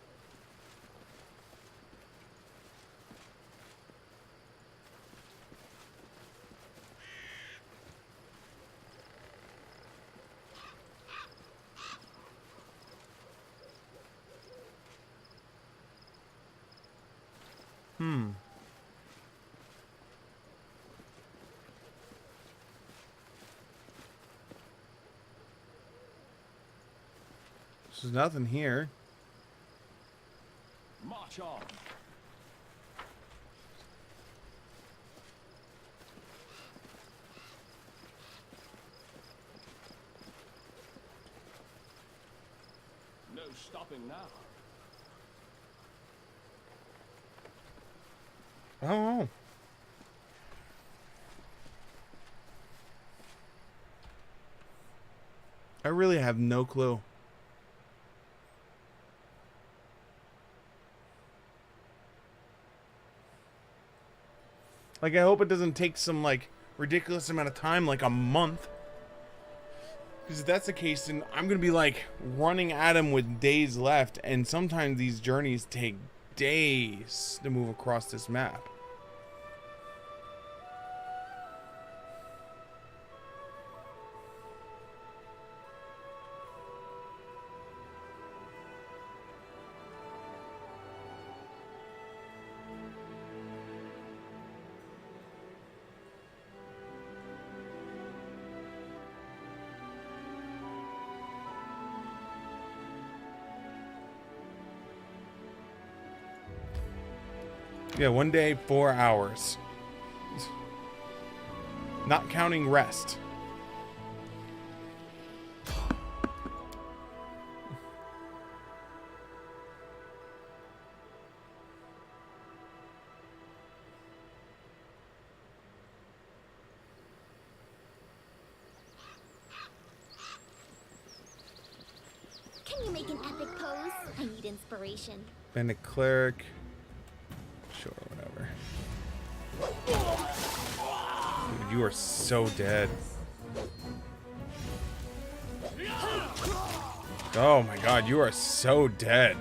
There's nothing here.
March on. No stopping now.
I don't know. I really have no clue. Like, I hope it doesn't take some, like, ridiculous amount of time, like a month. Because if that's the case, then I'm going to be, like, running at him with days left. And sometimes these journeys take days to move across this map. Yeah, 1 day, 4 hours. Not counting rest.
Can you make an epic pose? I need inspiration.
Bandit cleric. Sure, whatever. Dude, you are so dead. Oh my god, you are so dead.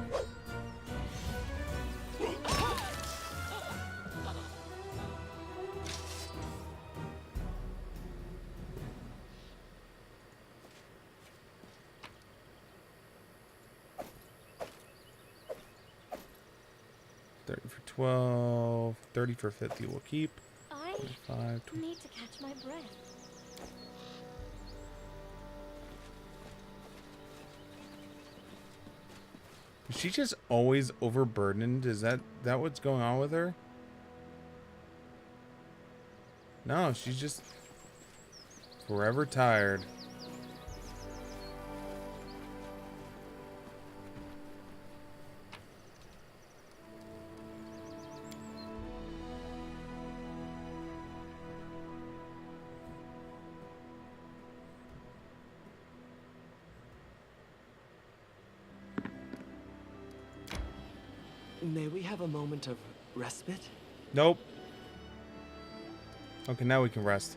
30 for 12. 30 for 50 we'll keep.
I
5, 20.
need to catch my breath.
Is she just always overburdened? Is that what's going on with her? No, she's just forever tired.
May we have a moment of respite?
Nope. Okay, now we can rest.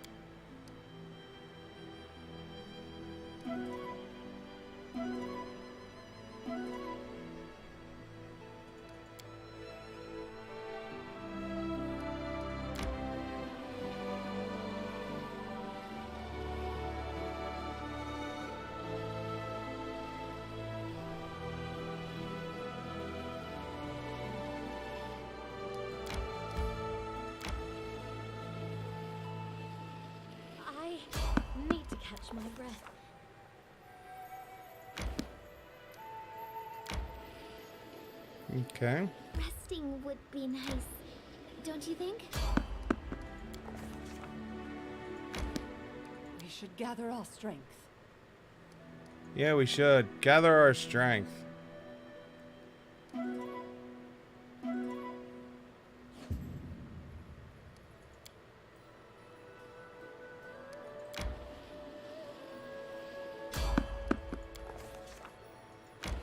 I need to catch my breath.
Okay.
Resting would be nice, don't you think?
We should gather our strength.
Yeah, we should. Gather our strength.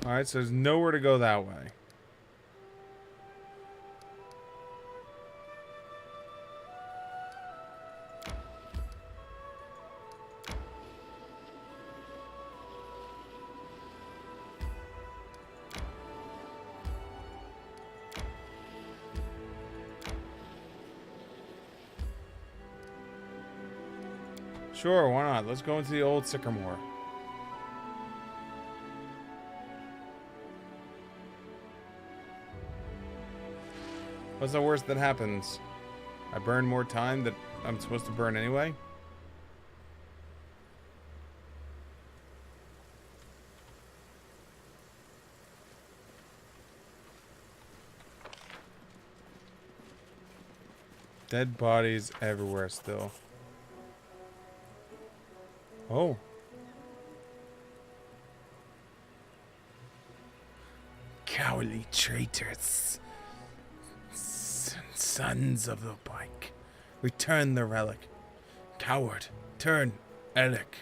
Alright, so there's nowhere to go that way. Sure, why not? Let's go into the old Sycamore. What's the worst that happens? I burn more time that I'm supposed to burn anyway? Dead bodies everywhere still. Oh. Cowardly traitors. Sons of the pike. Return the relic. Coward. Turn. Alec.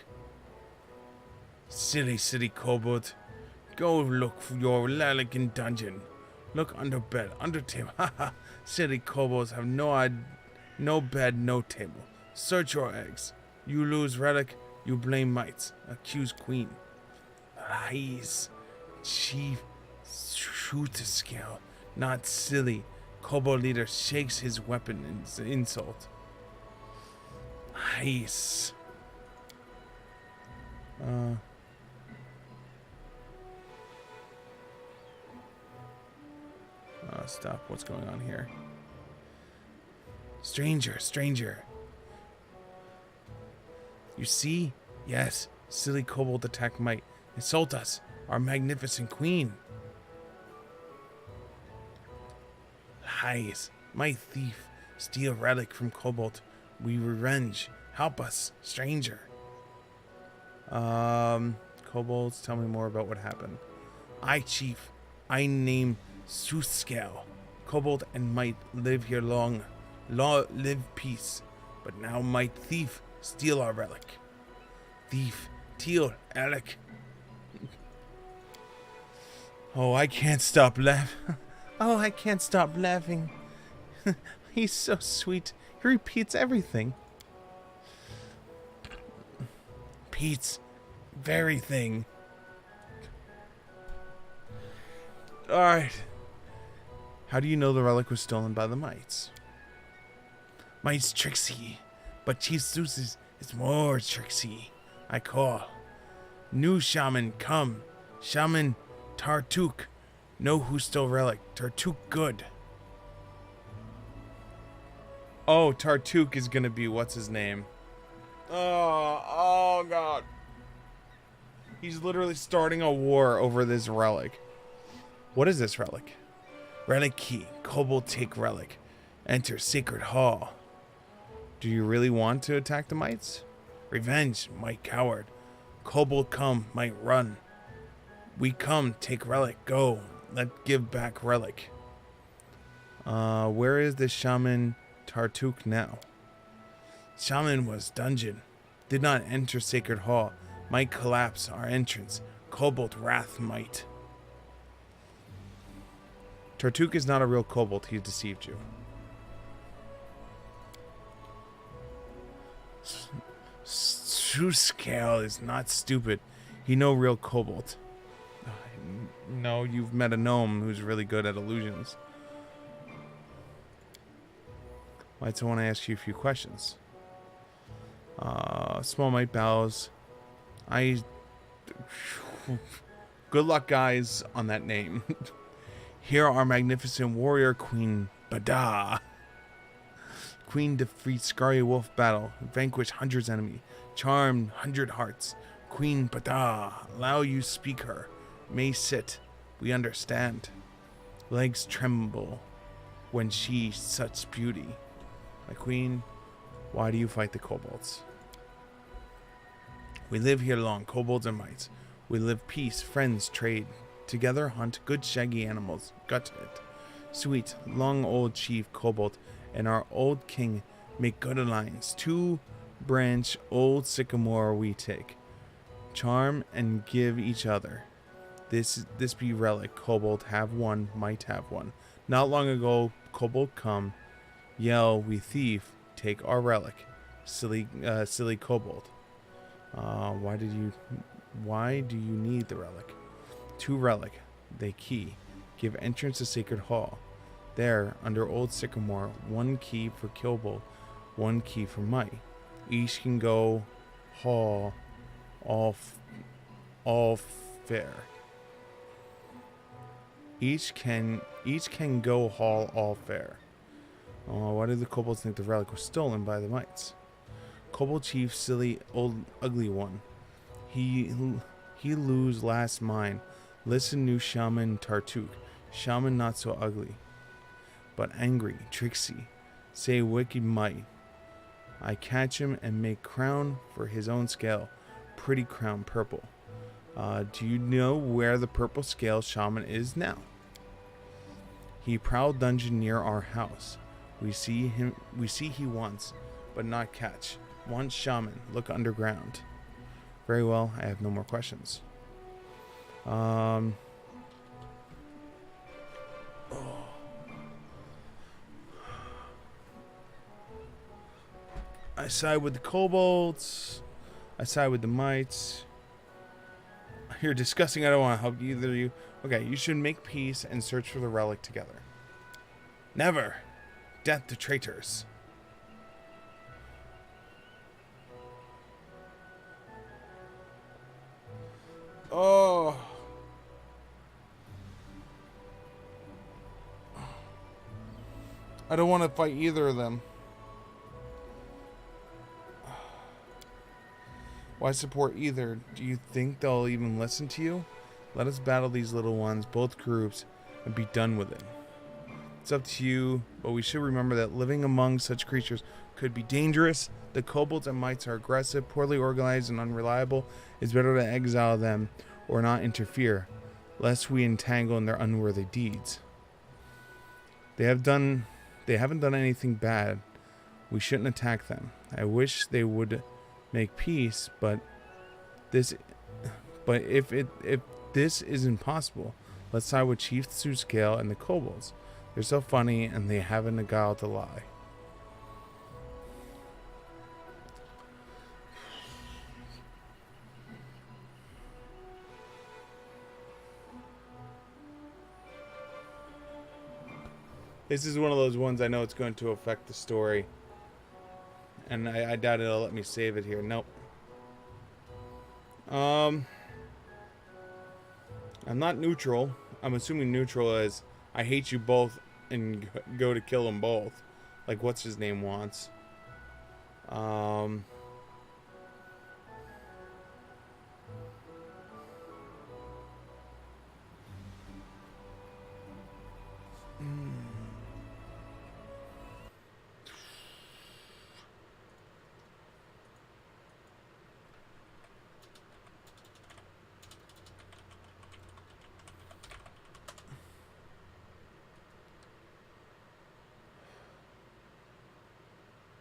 Silly kobold. Go look for your relic in dungeon. Look under bed, under table. Haha. Silly kobolds have no bed, no table. Search your eggs. You lose relic. You blame mites. Accuse queen. Lies. Chief. Shoot to scale. Not silly. Kobold leader shakes his weapon in insult. Nice. Stop. What's going on here? Stranger. You see? Yes. Silly kobold attack might insult us, our magnificent queen. Lies. My thief. Steal relic from kobold. We revenge. Help us, stranger. Kobolds, tell me more about what happened. I, chief. I name Soothscale. Kobold and might live here long. Live peace. But now might thief steal our relic. Thief. Teal. Alec. Oh, I can't stop laughing. Oh, I can't stop laughing. He's so sweet. He repeats everything. Repeats everything. Alright. How do you know the relic was stolen by the mites? Mites tricksy, but Chief Zeus is more tricksy. I call. New shaman, come. Shaman Tartuk. Know who stole relic. Tartuk good. Oh, Tartuk is gonna be what's his name? Oh god. He's literally starting a war over this relic. What is this relic? Relic key. Kobold take relic. Enter sacred hall. Do you really want to attack the mites? Revenge, might coward. Kobold come, might run. We come, take relic, go. Let give back relic. Where is the shaman Tartuk now? Shaman was dungeon. Did not enter sacred hall. Might collapse our entrance. Kobold wrath might. Tartuk is not a real kobold. He deceived you. Suscale is not stupid. He no real kobold. No, you've met a gnome who's really good at illusions. Might I want to ask you a few questions? Small mite bows. Good luck, guys, on that name. Here are magnificent warrior Queen Bada. Queen defeats Scary Wolf battle. Vanquish hundreds enemy. Charm 100 hearts. Queen Bada. Allow you speak her. May sit. We understand. Legs tremble when she such beauty. My queen, why do you fight the kobolds? We live here long, kobolds and mites. We live peace, friends, trade. Together hunt good shaggy animals, gut it. Sweet, long old chief kobold and our old king make good alliance. 2 branch old sycamore we take. Charm and give each other. This be relic, kobold have one, might have one. Not long ago, kobold come, yell we thief, take our relic. Silly kobold. Why do you need the relic? 2 relic, they key. Give entrance to sacred hall. There, under old sycamore, 1 key for kobold, 1 key for might. Each can go hall, all fair. Each can go hall all fair. Why did the kobolds think the relic was stolen by the mites? Kobold chief, silly old ugly one. He lose last mine. Listen, new shaman Tartuk. Shaman not so ugly, but angry, tricksy. Say wicked might. I catch him and make crown for his own scale. Pretty crown purple. Do you know where the purple scale shaman is now? He prowled dungeon near our house. We see he wants, but not catch. Wants shaman, look underground. Very well, I have no more questions. I side with the kobolds. I side with the mites. You're discussing. I don't want to help either of you. Okay, you should make peace and search for the relic together. Never. Death to traitors. Oh. I don't want to fight either of them. Why support either? Do you think they'll even listen to you? Let us battle these little ones, both groups, and be done with it. It's up to you, but we should remember that living among such creatures could be dangerous. The kobolds and mites are aggressive, poorly organized, and unreliable. It's better to exile them or not interfere, lest we entangle in their unworthy deeds. They haven't done anything bad. We shouldn't attack them. I wish they would make peace, but if this is impossible, let's side with Chief Suscale and the kobolds. They're so funny and they haven't a guile to lie. This is one of those ones I know it's going to affect the story. And I doubt it'll let me save it here. Nope. I'm not neutral. I'm assuming neutral is I hate you both and go to kill them both. like what's his name wants. Hmm.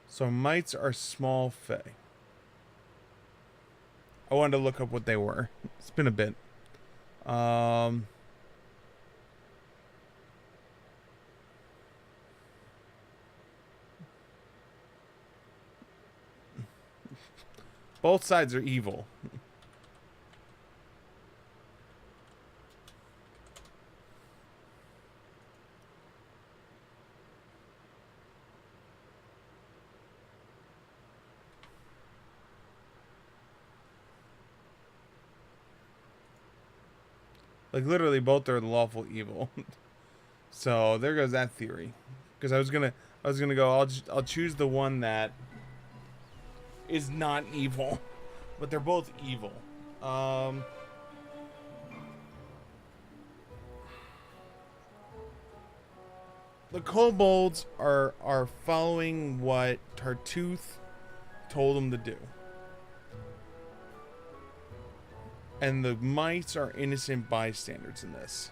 So mites are small fae. I wanted to look up what they were. It's been a bit. Both sides are evil. Like literally both are lawful evil. So there goes that theory. Because I was gonna go. I'll choose the one that is not evil, but they're both evil. The kobolds are following what Tartooth told them to do. And the mites are innocent bystanders in this.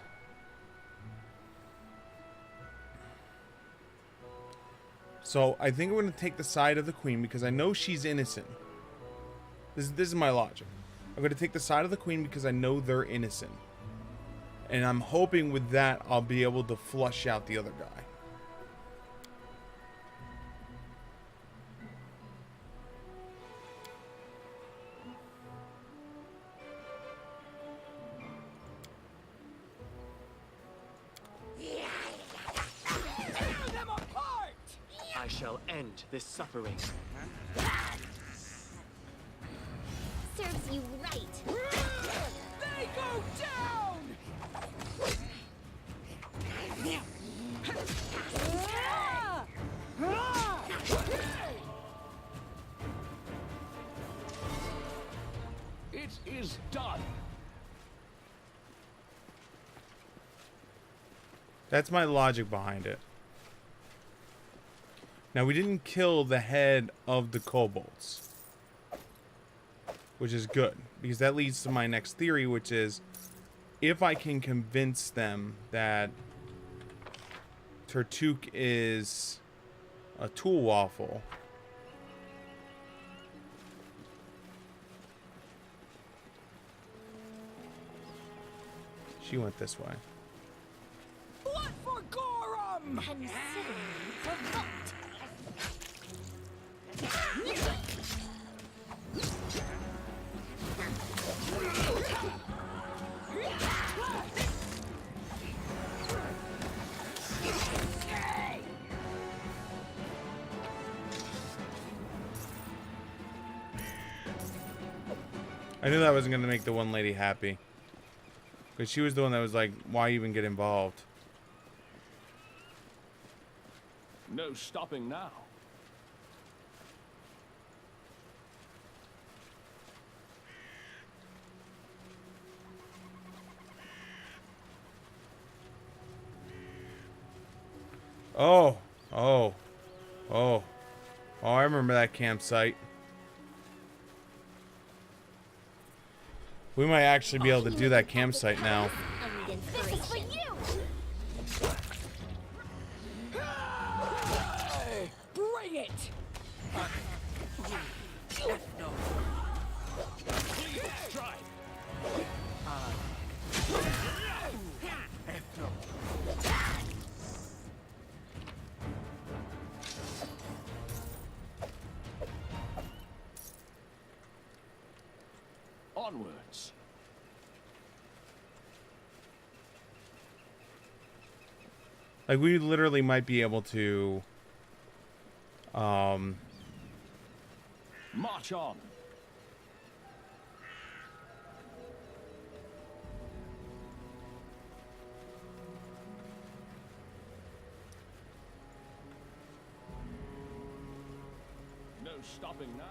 So I think I'm going to take the side of the queen because I know she's innocent. This is my logic. I'm going to take the side of the queen because I know they're innocent. And I'm hoping with that I'll be able to flush out the other guy.
I shall end this suffering.
Serves you right.
They go down!
It is done.
That's my logic behind it. Now, we didn't kill the head of the kobolds, which is good, because that leads to my next theory, which is if I can convince them that Tartooth is a tool waffle, she went this way.
What for Gorham?
Consider me provoked.
I knew that wasn't going to make the one lady happy. Because she was the one that was like, why even get involved?
No stopping now.
Oh, oh, oh. Oh, I remember that campsite. We might actually be able to do that campsite now.
I need inspiration. This is for you!
Bring it!
Strike. Onwards.
Like, we literally might be able to...
March on. stopping now.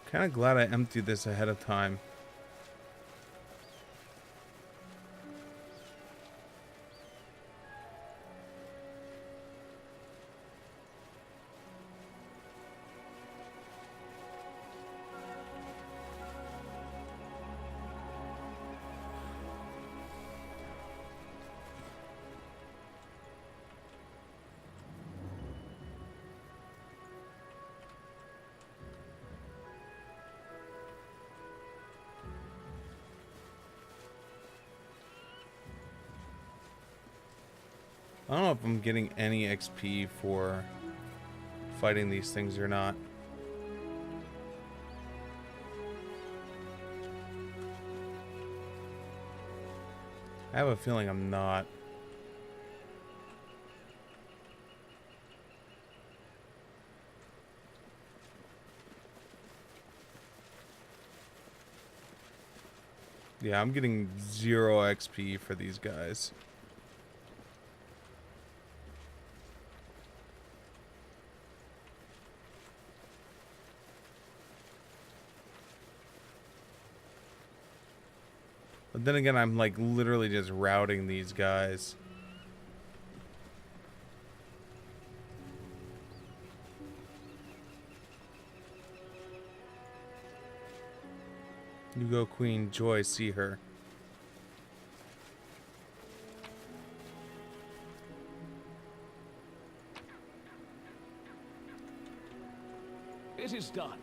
Kind of glad I emptied this ahead of time. I don't know if I'm getting any XP for fighting these things or not. I have a feeling I'm not. Yeah, I'm getting 0 XP for these guys. But then again, I'm like literally just routing these guys. You go, Queen Joy, see her.
It is done.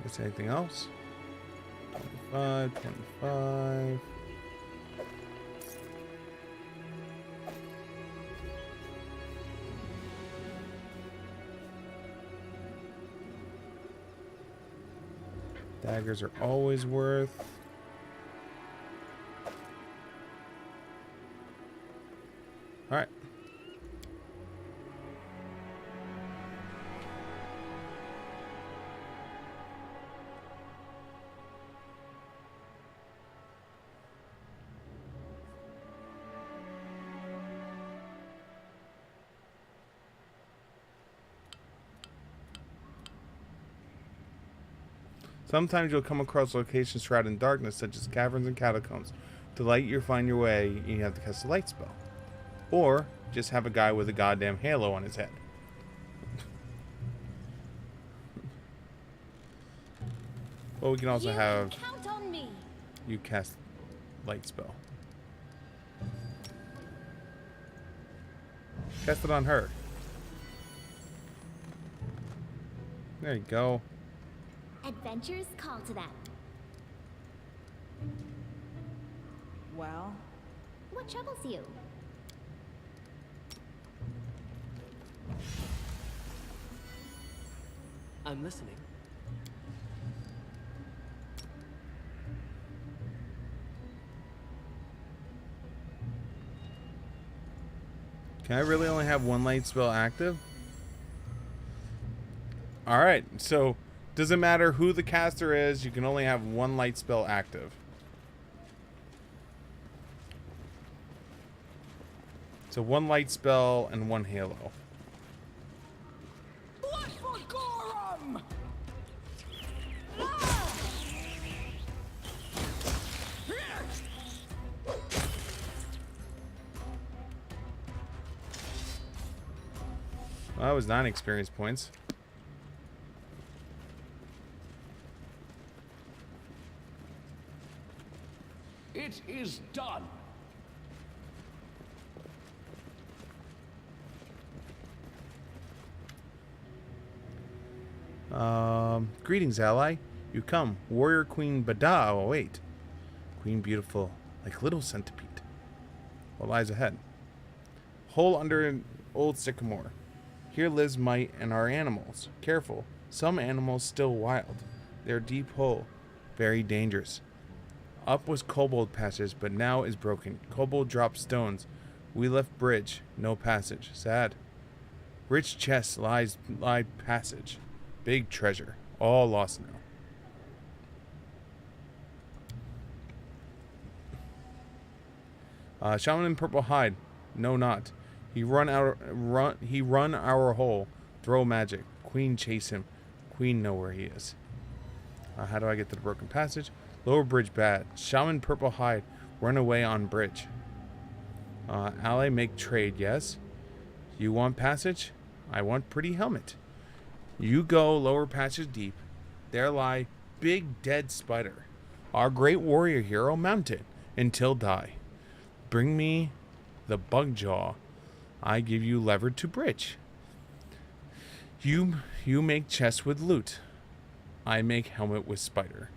Is there anything else? 25, 25. Daggers are always worth. All right. Sometimes you'll come across locations shrouded in darkness, such as caverns and catacombs. To light you find your way, you have to cast a light spell. Or just have a guy with a goddamn halo on his head. Well, we can also have
count on me.
you cast light spell. Cast it on her. There you go.
Adventures call to them.
Well,
What troubles you?
I'm listening.
Can I really only have one light spell active? Alright, so doesn't matter who the caster is, you can only have one light spell active. So one light spell and one halo.
Blood for Gorum!
Well, that was 9 experience points.
It is done.
Greetings, ally. You come. Warrior Queen Bada await. Queen beautiful, like little centipede. What lies ahead? Hole under an old sycamore. Here lives might and our animals. Careful, Some animals still wild. Their deep hole, very dangerous. Up was kobold passage, but now is broken. Kobold dropped stones. We left bridge, no passage. Sad. Rich chest lied passage. Big treasure. All lost now. Shaman in purple hide. No not. He run our hole. Throw magic. Queen chase him. Queen know where he is. How do I get to the broken passage? Lower bridge bad. Shaman purple hide. Run away on bridge. Ally make trade, yes? You want passage? I want pretty helmet. You go lower passage deep. There lie big dead spider. Our great warrior hero mounted until die. Bring me the bug jaw. I give you lever to bridge. You make chest with loot. I make helmet with spider.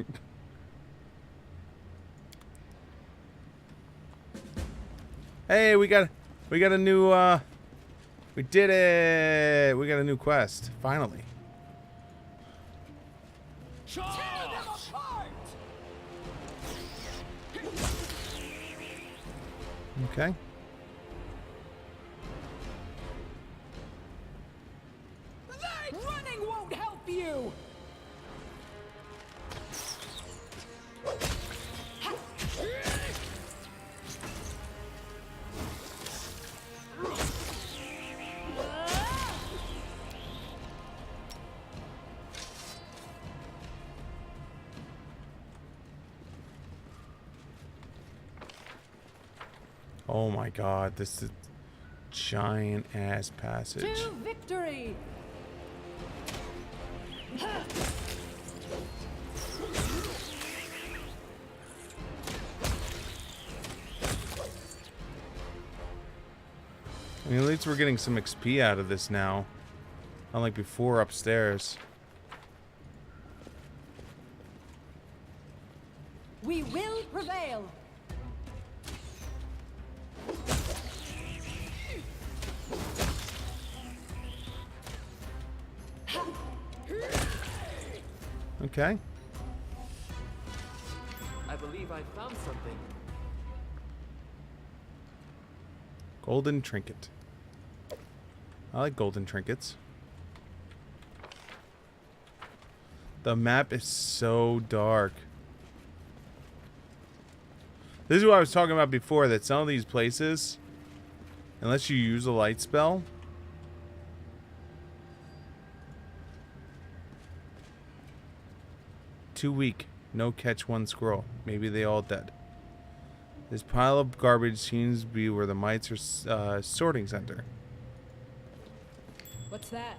Hey, we got a new we did it. We got a new quest finally.
Tear them apart!
Okay.
Running won't help you!
Oh my god, this is giant ass passage.
To victory!
I mean, at least we're getting some XP out of this now. Unlike before upstairs.
We will prevail!
Okay.
I believe I found something.
Golden trinket. I like golden trinkets. The map is so dark. This is what I was talking about before, that some of these places, unless you use a light spell, too weak. No catch one squirrel. Maybe they all dead. This pile of garbage seems to be where the mites are sorting center.
What's that?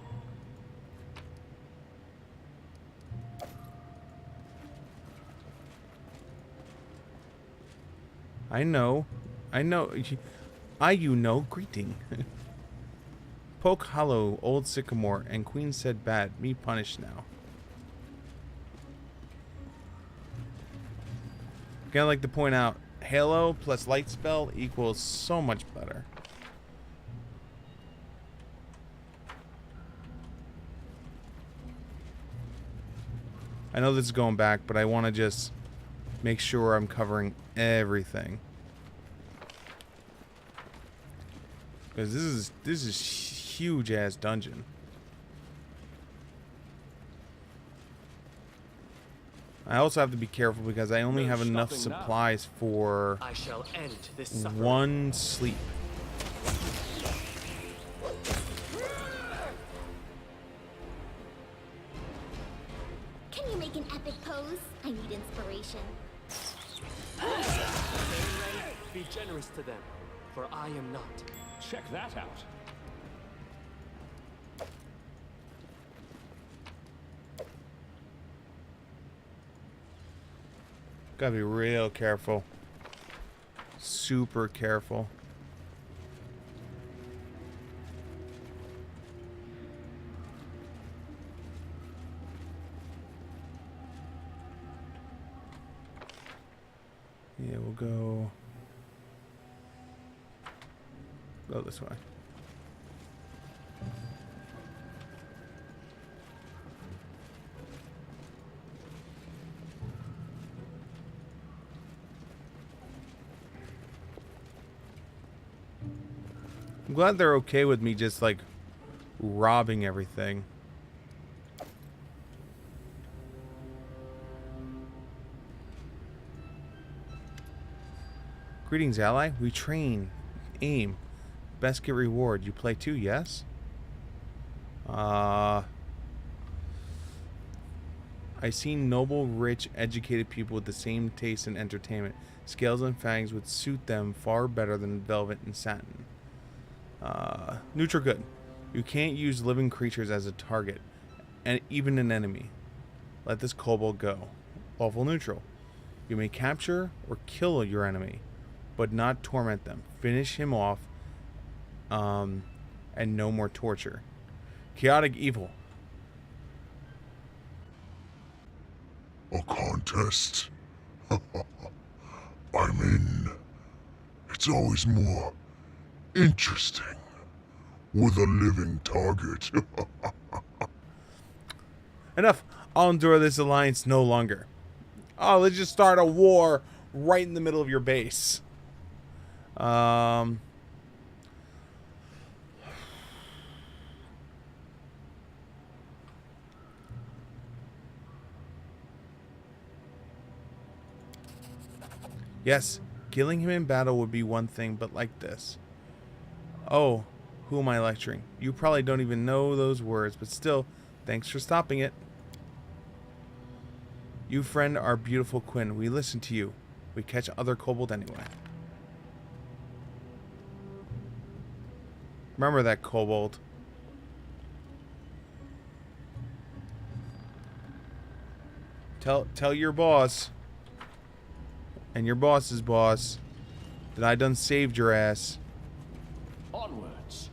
I know. Greeting. Poke hollow, old sycamore, and queen said bad. Me punished now. Again, I'd like to point out, Halo plus light spell equals so much better. I know this is going back, but I want to just make sure I'm covering everything. Because this is huge ass dungeon. I also have to be careful because I only have enough supplies for
I shall end this suffering.
one sleep.
Can you make an epic pose? I need inspiration.
Be generous to them, for I am not.
Check that out.
Gotta be real careful. Super careful. Yeah, we'll go this way. I'm glad they're okay with me just, like, robbing everything. Greetings, ally. We train. Aim. Best get reward. You play too, yes? I see noble, rich, educated people with the same taste in entertainment. Scales and fangs would suit them far better than velvet and satin. Neutral good. You can't use living creatures as a target, and even an enemy. Let this kobold go. Lawful neutral. You may capture or kill your enemy, but not torment them. Finish him off, and no more torture. Chaotic evil.
A contest? I'm in. It's always more interesting with a living target.
Enough. I'll endure this alliance no longer. Oh, let's just start a war right in the middle of your base. Yes, killing him in battle would be one thing, but like this. Oh, who am I lecturing? You probably don't even know those words, but still, thanks for stopping it. You, friend, are beautiful Quinn. We listen to you. We catch other kobold anyway. Remember that, kobold. Tell your boss and your boss's boss that I done saved your ass.
Onwards.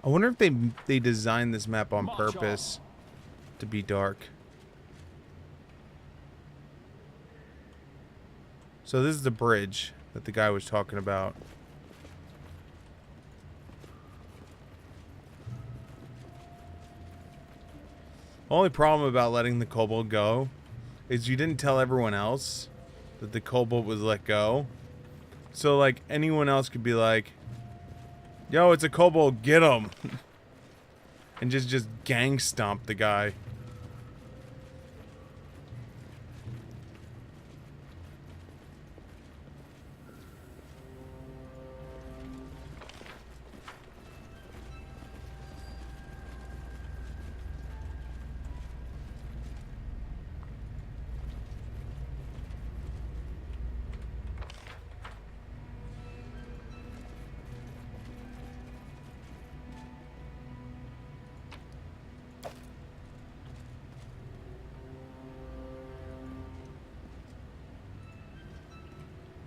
I wonder if they designed this map on
March
purpose to be dark. So this is the bridge that the guy was talking about. Only problem about letting the kobold go is you didn't tell everyone else that the kobold was let go. So like anyone else could be like, yo, it's a kobold, get him. And just gang stomp the guy.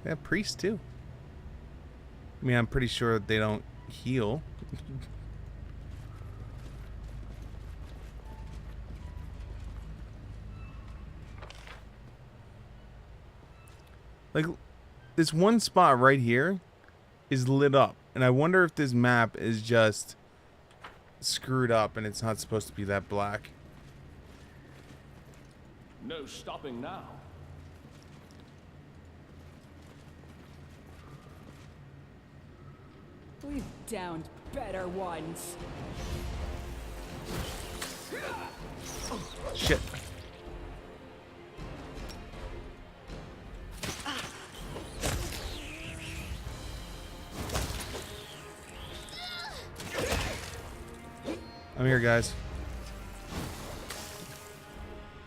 Yeah, priests too. I mean, I'm pretty sure they don't heal. Like, this one spot right here is lit up. And I wonder if this map is just screwed up and it's not supposed to be that black.
No stopping now.
We've downed better ones.
Shit. I'm here, guys.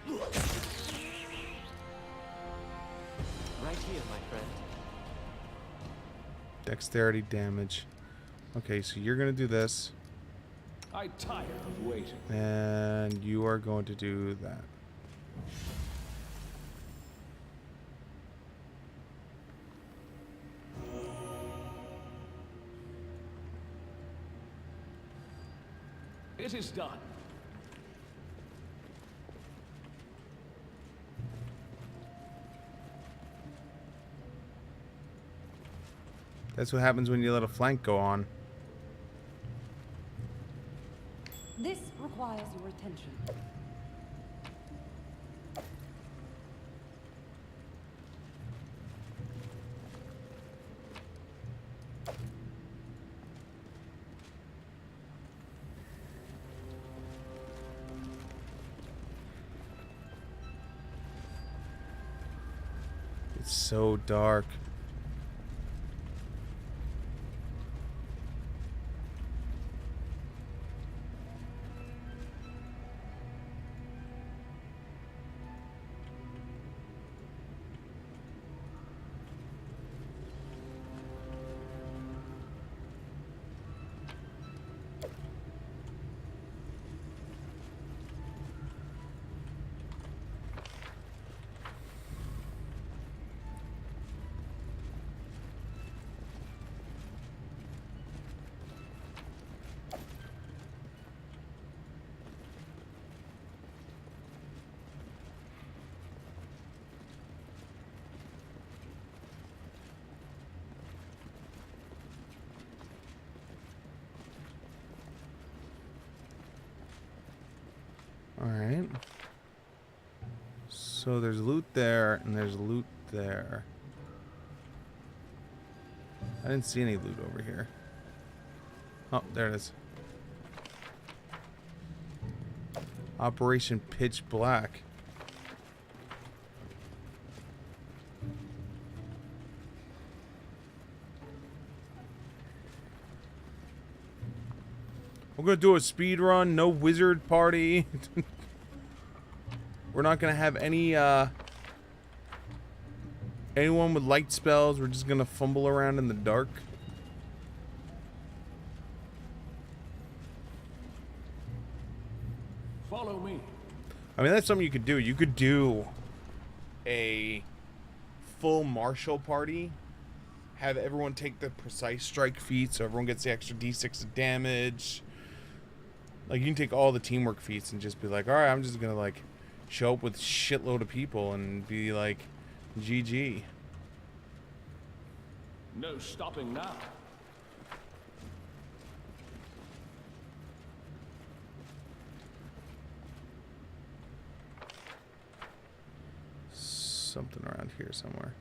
Right here, my friend.
Dexterity damage. Okay, so you're gonna do this,
I tire of waiting.
and you are going to do that.
It is done.
That's what happens when you let a flank go on.
This requires attention.
It's so dark. Alright. So there's loot there, and there's loot there. I didn't see any loot over here. Oh, there it is. Operation Pitch Black. We're gonna do a speed run, no wizard party. We're not gonna have any anyone with light spells. We're just gonna fumble around in the dark.
Follow me.
I mean, that's something you could do. You could do a full martial party. Have everyone take the precise strike feat so everyone gets the extra d6 of damage. Like, you can take all the teamwork feats and just be like, alright, I'm just gonna, like, show up with a shitload of people and be like, GG.
No stopping now.
Something around here somewhere.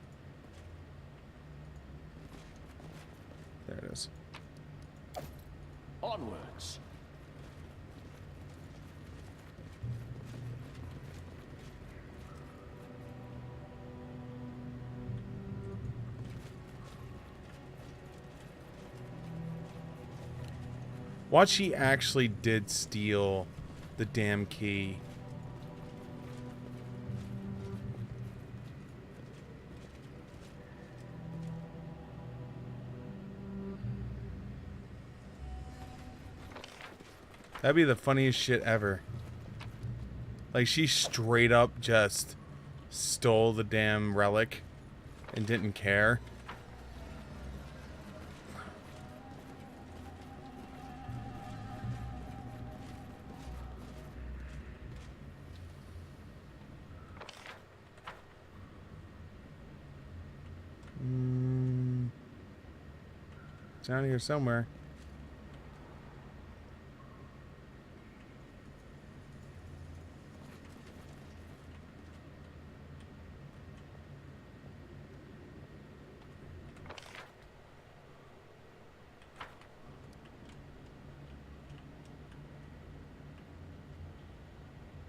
There it is.
Onwards.
What she actually did steal the damn key. That'd be the funniest shit ever. Like, she straight up just stole the damn relic and didn't care. It's down here somewhere.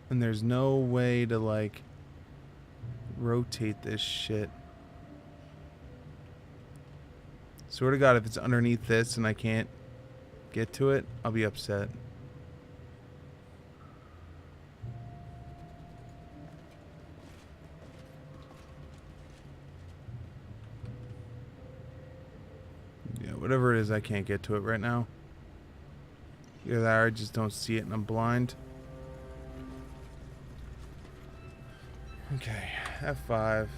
And there's no way to, like, rotate this shit. Swear to God, if it's underneath this and I can't get to it, I'll be upset. Yeah, whatever it is, I can't get to it right now. Either that or I just don't see it and I'm blind. Okay, F5.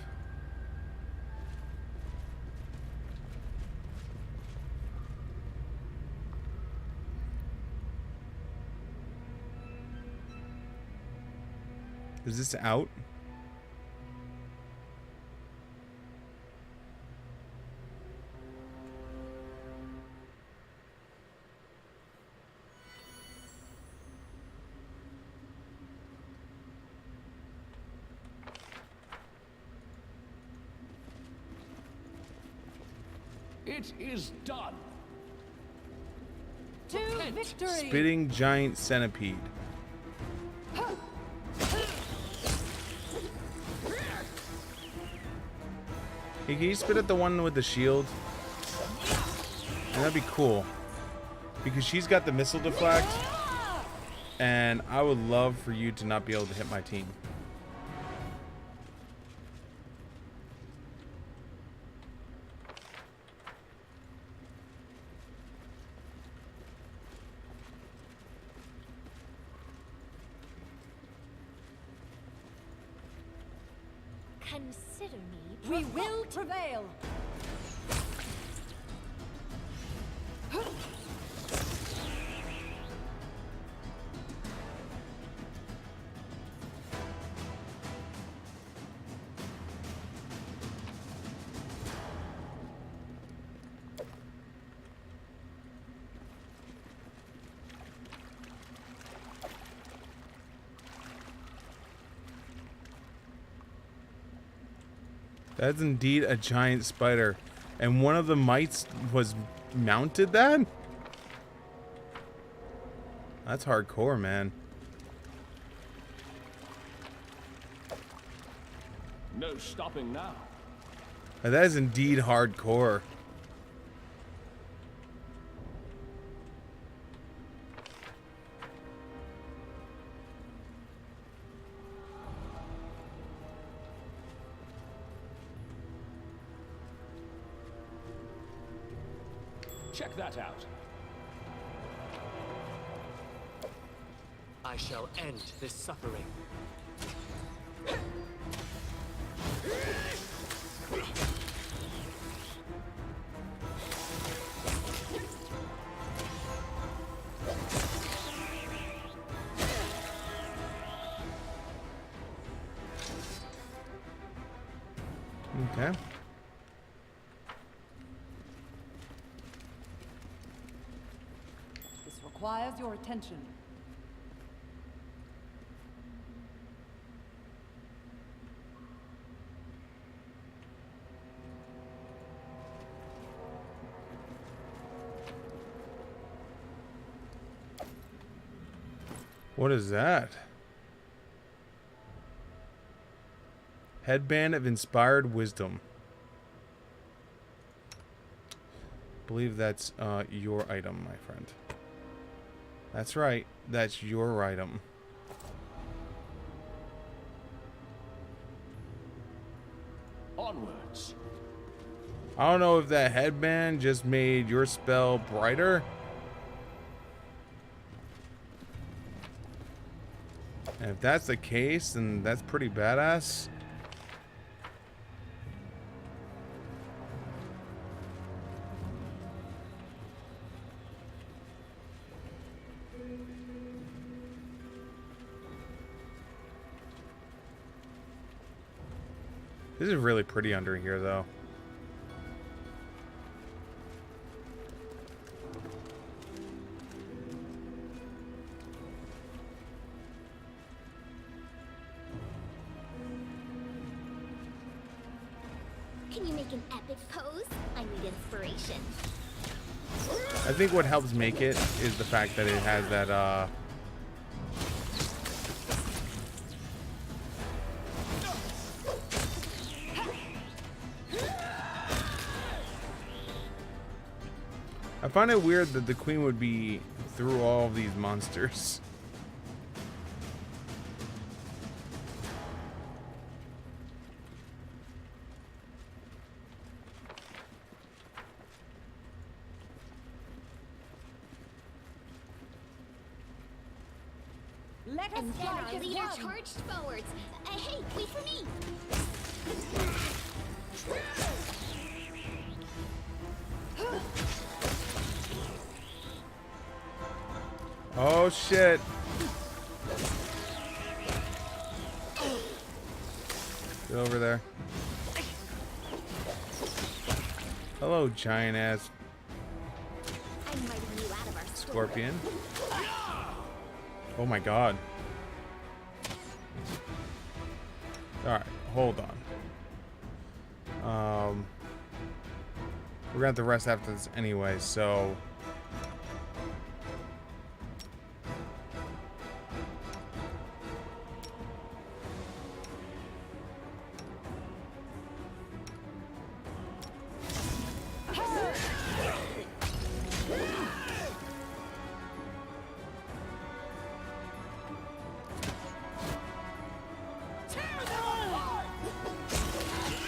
Is this out?
It is done.
To victory!
Spitting giant centipede. Hey, can you spit at the one with the shield? And that'd be cool. Because she's got the missile deflect. And I would love for you to not be able to hit my team.
Consider me
We will prevail!
That's indeed a giant spider. And one of the mites was mounted that? That's hardcore, man.
No stopping now.
That is indeed hardcore.
Check that out.
I shall end this suffering.
Okay.
This requires your attention.
What is that? Headband of Inspired Wisdom. Believe that's your item, my friend. That's right. That's your item.
Onwards.
I don't know if that headband just made your spell brighter. And if that's the case, then that's pretty badass. This is really pretty under here, though.
Can you make an epic pose? I need inspiration.
I think what helps make it is the fact that it has that, I find it weird that the queen would be through all of these monsters.
Let us
And then
strike
our
as
leader
one.
charged forwards. Hey, wait for me!
Oh shit. Get over there. Hello, giant ass
I'm writing you out of our story.
scorpion. Oh my god. Alright, hold on. We're gonna have to rest after this anyway, so...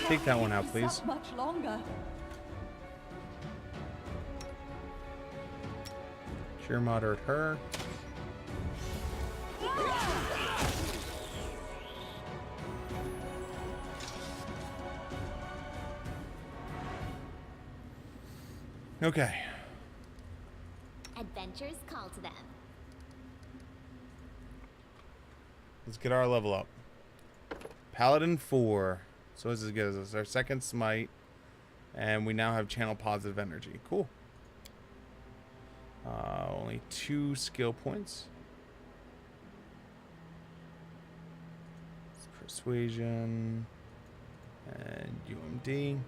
Take that one out, please.
Much longer.
Sheer moderate her. Okay.
Adventures call to them.
Let's get our level up. Paladin 4. So this is good. This is our second smite. And we now have channel positive energy. Cool. Only 2 skill points. Persuasion. And UMD.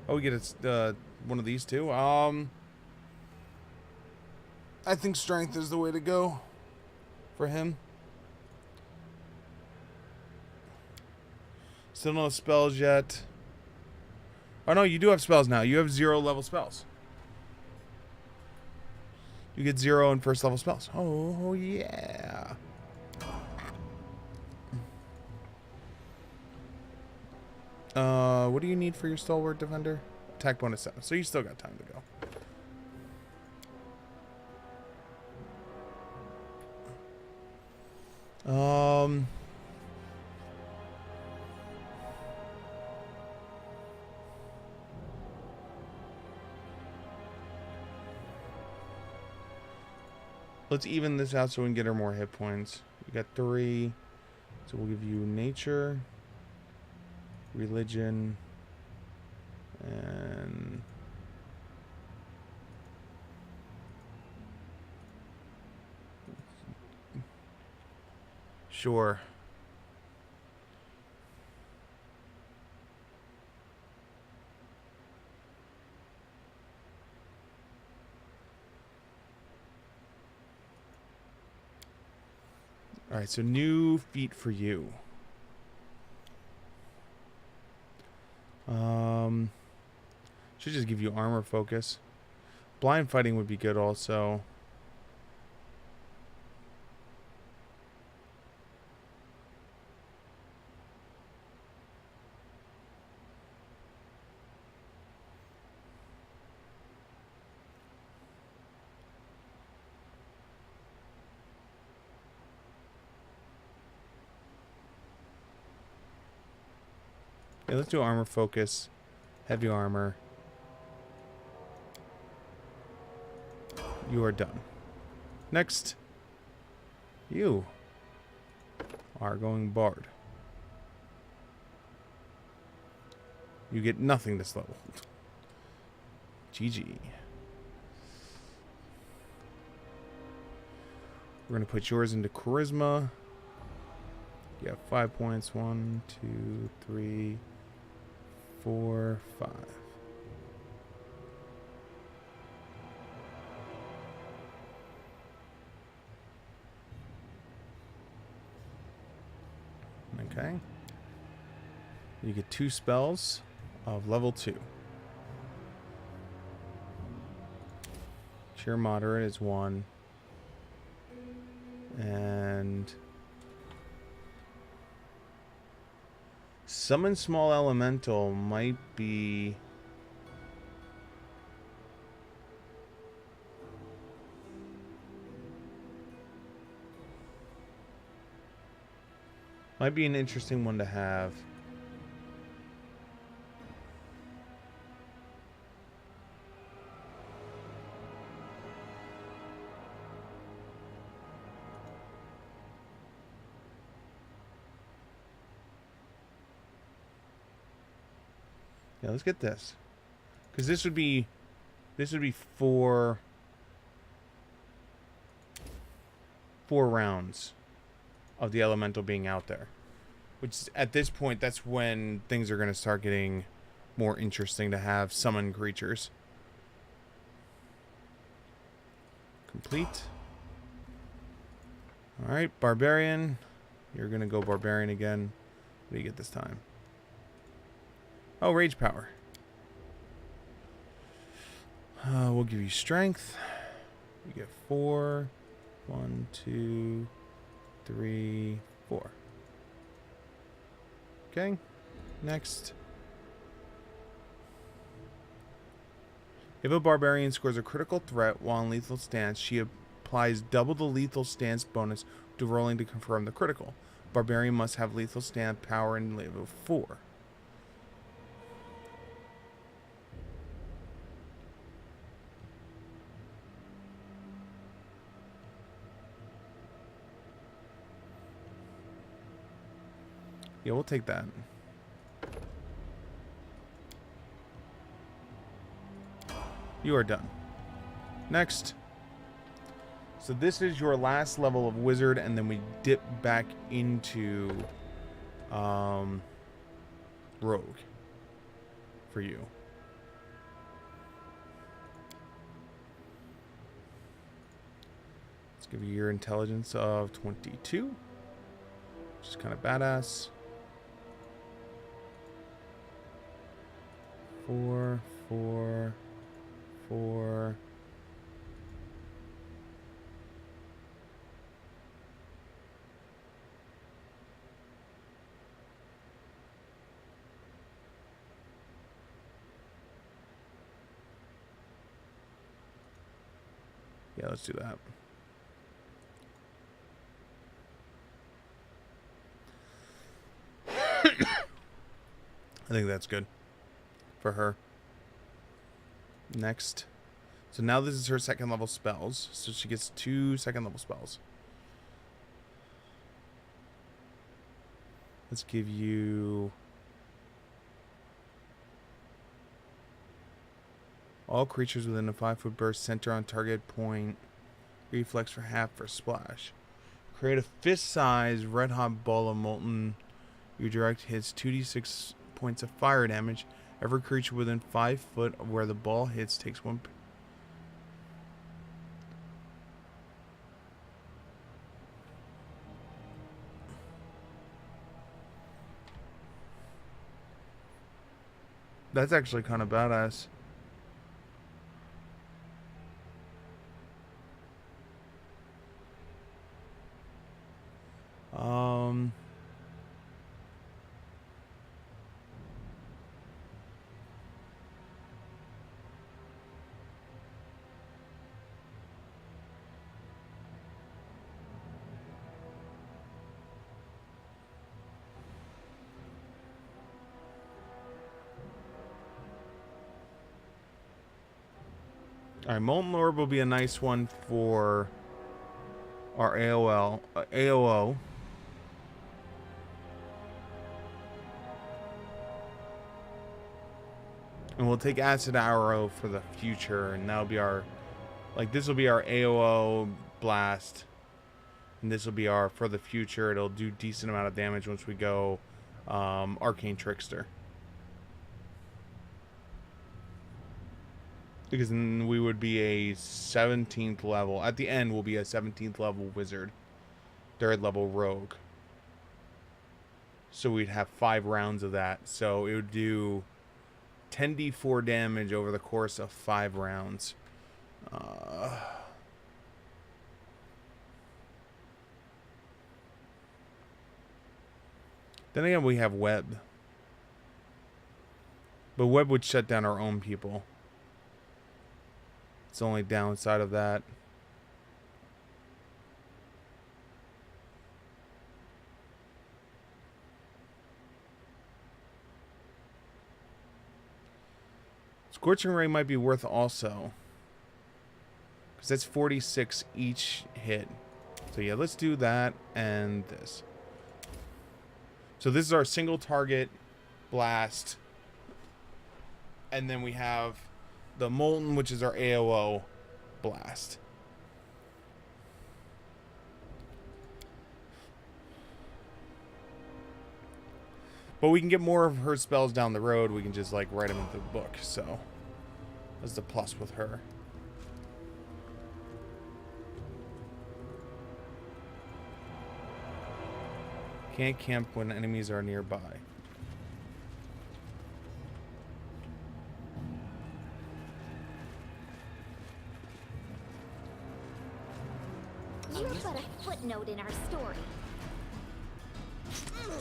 Oh, we get one of these two. I think strength is the way to go for him. Still no spells yet. Oh no, you do have spells now. You have 0 level spells. You get 0 in first level spells. Oh yeah. What do you need for your stalwart defender? Attack bonus 7. So you still got time to go. Let's even this out so we can get her more hit points. You got 3. So we'll give you nature, religion, and sure. All right, so new feat for you. Should just give you armor focus. Blind fighting would be good also. Yeah, let's do armor focus. Heavy armor. You are done. Next. You are going bard. You get nothing this level. GG. We're going to put yours into charisma. You have 5 points. 1, 2, 3, 4, 5. Okay. You get 2 spells of level 2. Sheer moderate is 1. And summon small elemental might be an interesting one to have. Yeah, let's get this. Because this would be 4 rounds of the elemental being out there. Which at this point, that's when things are going to start getting more interesting to have summon creatures. Complete. Alright, Barbarian. You're going to go Barbarian again. What do you get this time? Oh, Rage Power. We'll give you Strength. You get 4. 1, 2, 3, 4. Okay. Next. If a barbarian scores a critical threat while in lethal stance, she applies double the lethal stance bonus to rolling to confirm the critical. Barbarian must have lethal stance power in level 4. Yeah, we'll take that. You are done. Next. So this is your last level of wizard, and then we dip back into rogue for you. Let's give you your intelligence of 22, which is kind of badass. 4, 4, 4. Yeah, let's do that. I think that's good for her. Next. So now this is her second level spells. So she gets 2 second level spells. Let's give you all creatures within a 5-foot burst, center on target point, reflex for half for splash. Create a fist-sized red-hot ball of molten. You direct hits 2d6 points of fire damage. Every creature within 5 foot of where the ball hits takes 1. That's actually kind of badass. Alright, Molten Orb will be a nice one for our AOO. And we'll take Acid Arrow for the future, and that'll be our, like, this will be our AOO blast. And this will be our, for the future, it'll do decent amount of damage once we go Arcane Trickster. Because then we would be a 17th level. At the end, we'll be a 17th level wizard. 3rd level rogue. So we'd have 5 rounds of that. So it would do 10d4 damage over the course of 5 rounds. Then again, we have Web. But Web would shut down our own people. It's the only downside of that. Scorching Ray might be worth also. Because that's 46 each hit. So yeah, let's do that and this. So this is our single target blast. And then we have the Molten, which is our AOO blast. But we can get more of her spells down the road. We can just like write them into the book. So that's the plus with her. Can't camp when enemies are nearby.
You're but a footnote in our story.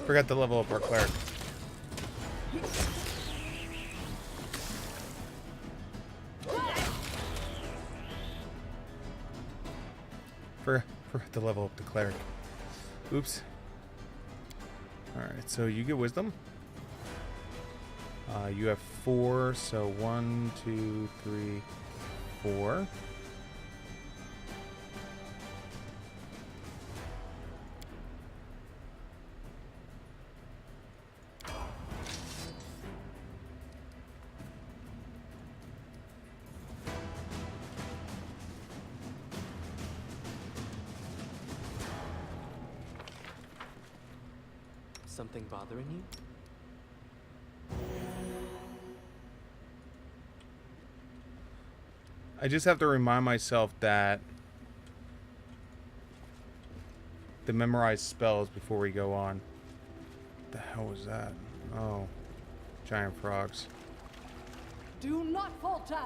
Forgot to level up our cleric. Forgot to level up the cleric. Oops. Alright, so you get wisdom. You have 4, so 1, 2, 3, 4.
Something bothering you?
I just have to remind myself that to memorize spells before we go on. What the hell was that? Oh, giant frogs.
Do not falter!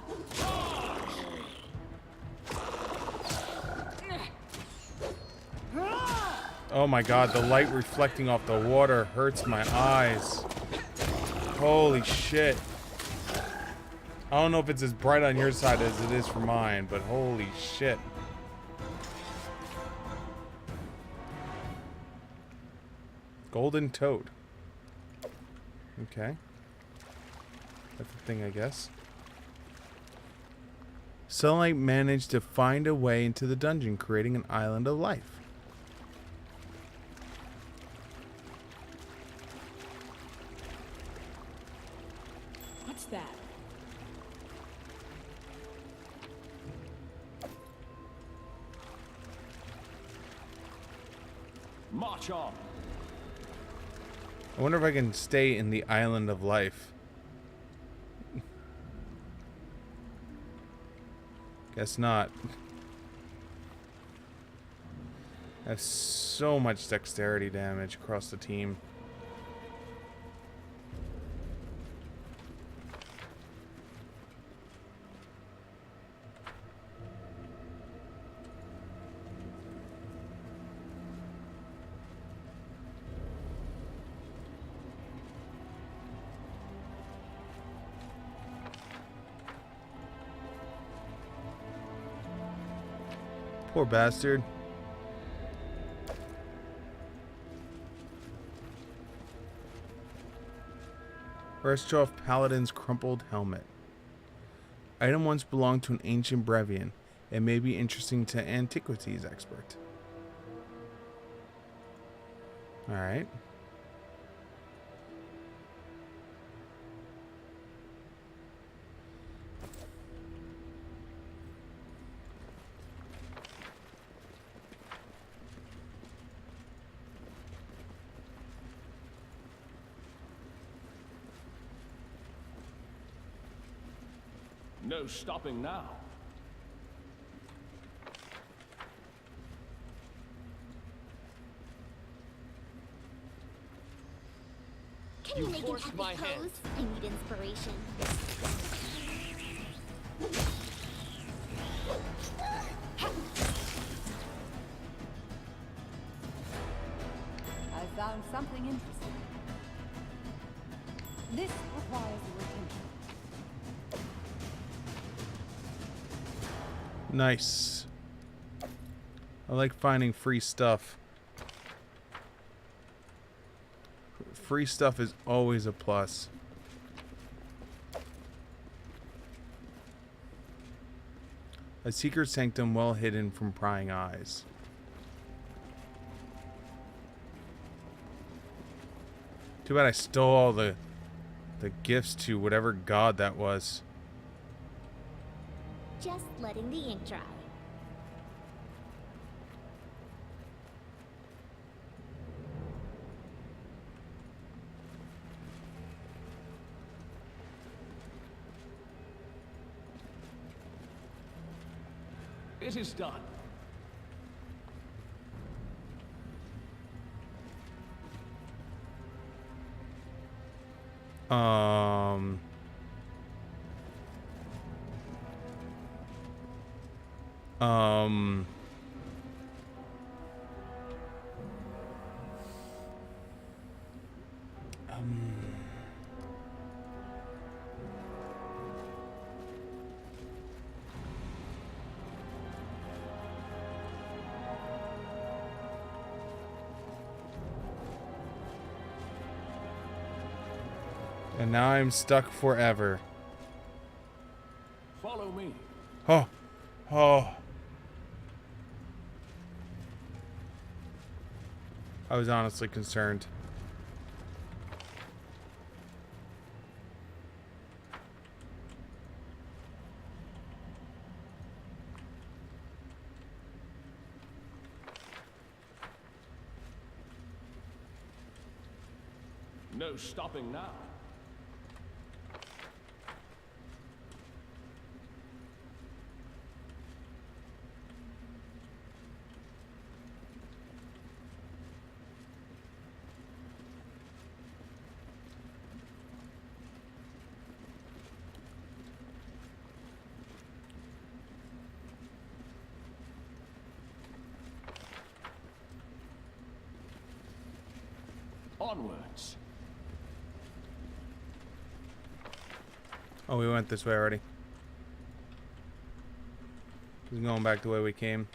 Oh my god, the light reflecting off the water hurts my eyes. Holy shit. I don't know if it's as bright on your side as it is for mine, but holy shit. Golden toad. Okay. That's the thing, I guess. Sunlight managed to find a way into the dungeon, creating an island of life.
What's that?
March on.
I wonder if I can stay in the island of life. Guess not. I have so much dexterity damage across the team. Poor bastard. Restoff Paladin's crumpled helmet. Item once belonged to an ancient Brevian. It may be interesting to antiquities expert. Alright.
No stopping now.
Can you make an
forced
epic
my
pose?
hand.
I need inspiration.
I found something interesting. This requires your attention.
Nice. I like finding free stuff. Free stuff is always a plus. A secret sanctum well hidden from prying eyes. Too bad I stole all the gifts to whatever god that was.
Just letting the ink dry.
It is done.
Um. Um. And now I'm stuck forever.
Follow me.
Oh. Oh. I was honestly concerned.
No stopping now. Onwards.
Oh, we went this way already. Just going back the way we came.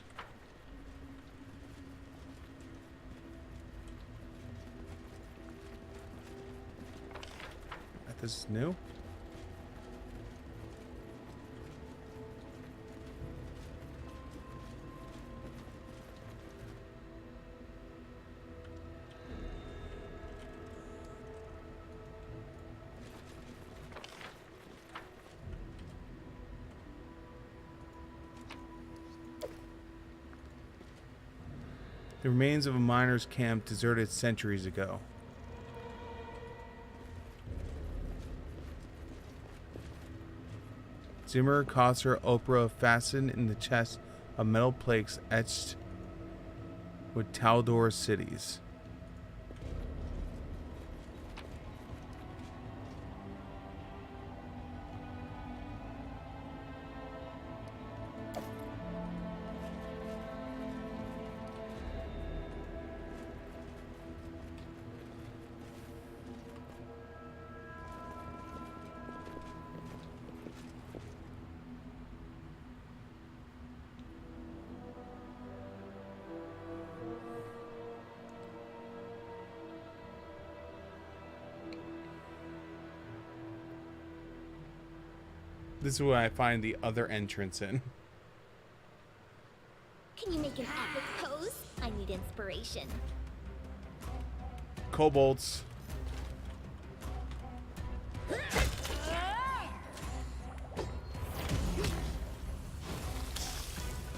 This is new? The remains of a miner's camp deserted centuries ago. Zimmer, Kosser, Oprah fastened in the chest of metal plaques etched with Taldor cities. This is where I find the other entrance in.
Can you make an epic pose? I need inspiration.
Kobolds.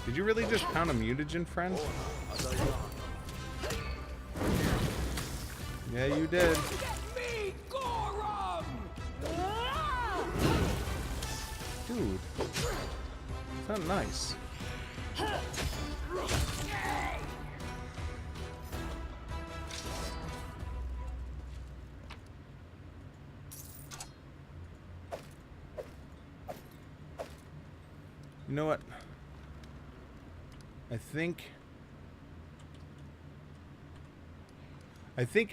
Did you really just pound a mutagen, friend? Yeah, you did. Dude, it's not nice. You know what? I think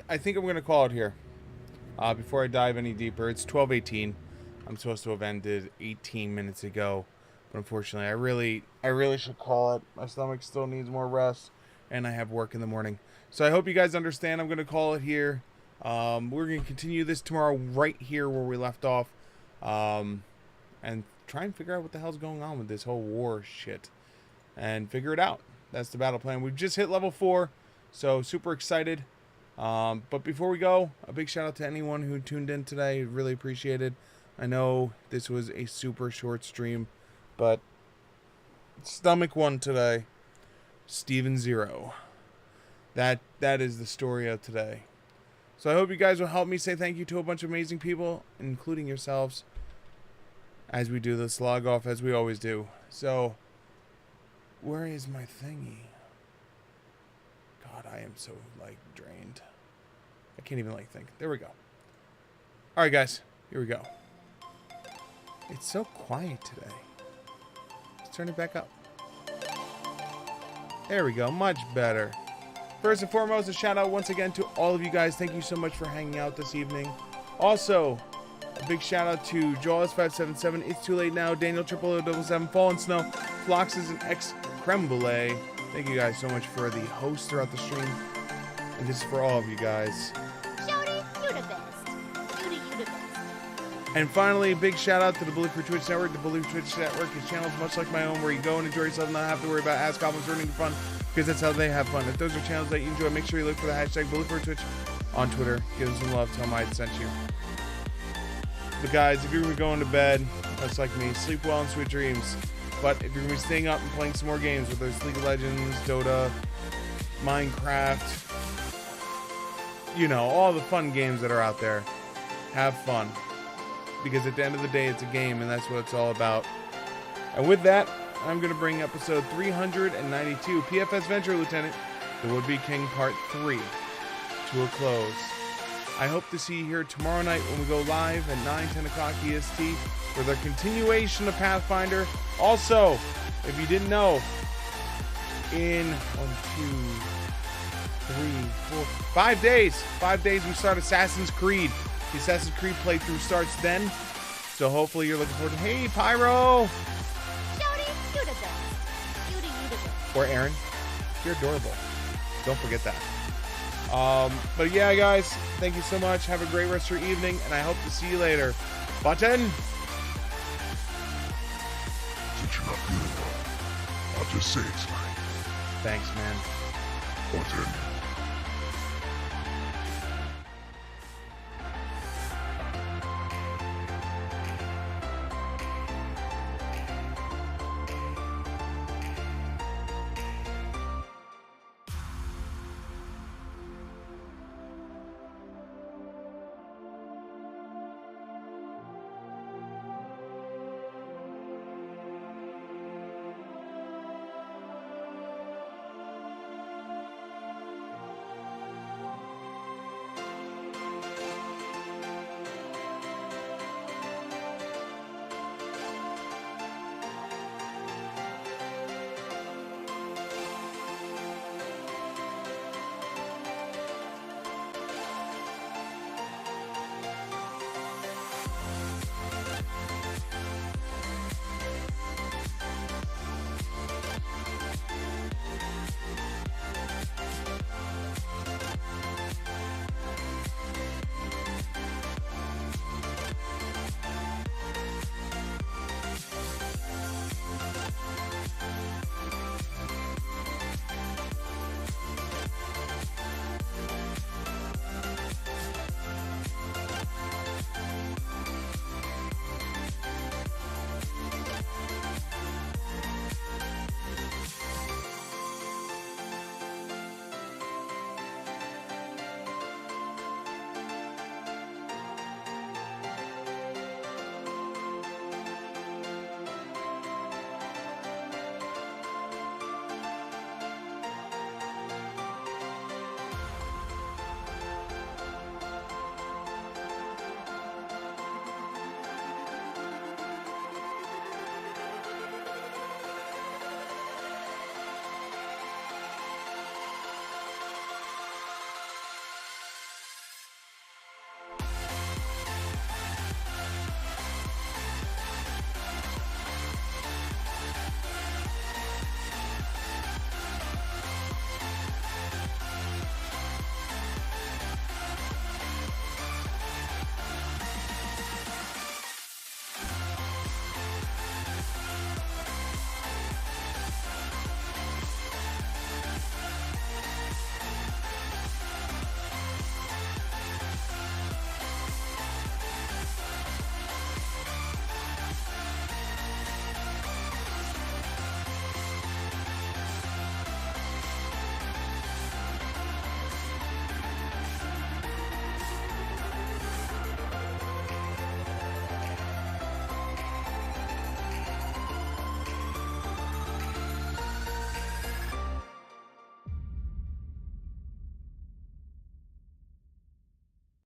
I'm gonna call it here. Before I dive any deeper, it's 12:18. I'm supposed to have ended 18 minutes ago, but unfortunately, I really should call it. My stomach still needs more rest, and I have work in the morning. So I hope you guys understand. I'm gonna call it here. We're gonna continue this tomorrow right here where we left off, and try and figure out what the hell's going on with this whole war shit, and figure it out. That's the battle plan. We've just hit level 4, so super excited. But before we go, a big shout out to anyone who tuned in today. Really appreciate it. I know this was a super short stream, but stomach one today. Steven 0. That is the story of today. So I hope you guys will help me say thank you to a bunch of amazing people, including yourselves, as we do this log off as we always do. So Where is my thingy? God, I am so, like, drained. I can't even, like, think. There we go. Alright, guys. Here we go. It's so quiet today. Let's turn it back up. There we go. Much better. First and foremost, a shout out once again to all of you guys. Thank you so much for hanging out this evening. Also, a big shout out to Jaws577, It's Too Late Now, Daniel 0077, Fallen Snow, Floxes, and X Creme. Thank you guys so much for the hosts throughout the stream. And this is for all of you guys.
Shouty, you the best. You the best.
And finally, big shout out to the Believe for Twitch Network. The Believe for Twitch Network is channels much like my own where you go and enjoy yourself and not have to worry about ass goblins running for fun, because that's how they have fun. If those are channels that you enjoy, make sure you look for the hashtag Believe for Twitch on Twitter. Give them some love. Tell them I sent you. But guys, if you're going to be going to bed, that's like me, sleep well and sweet dreams. But if you're going to be staying up and playing some more games, whether it's League of Legends, Dota, Minecraft, you know, all the fun games that are out there, have fun. Because at the end of the day, it's a game, and that's what it's all about. And with that, I'm going to bring episode 392, PFS Venture Lieutenant, The Would-Be King Part 3, to a close. I hope to see you here tomorrow night when we go live at 9-10 o'clock EST for the continuation of Pathfinder. Also, if you didn't know, in 5 days we start Assassin's Creed. The Assassin's Creed playthrough starts then, so hopefully you're looking forward to, hey, Pyro!
Shouty, you the best. You the best.
Or Aaron, you're adorable. Don't forget that. But yeah, guys, thank you so much. Have a great rest of your evening, and I hope to see you later. Button!
Since you're not feeling well, I'll just say it's fine.
Thanks, man.
Button.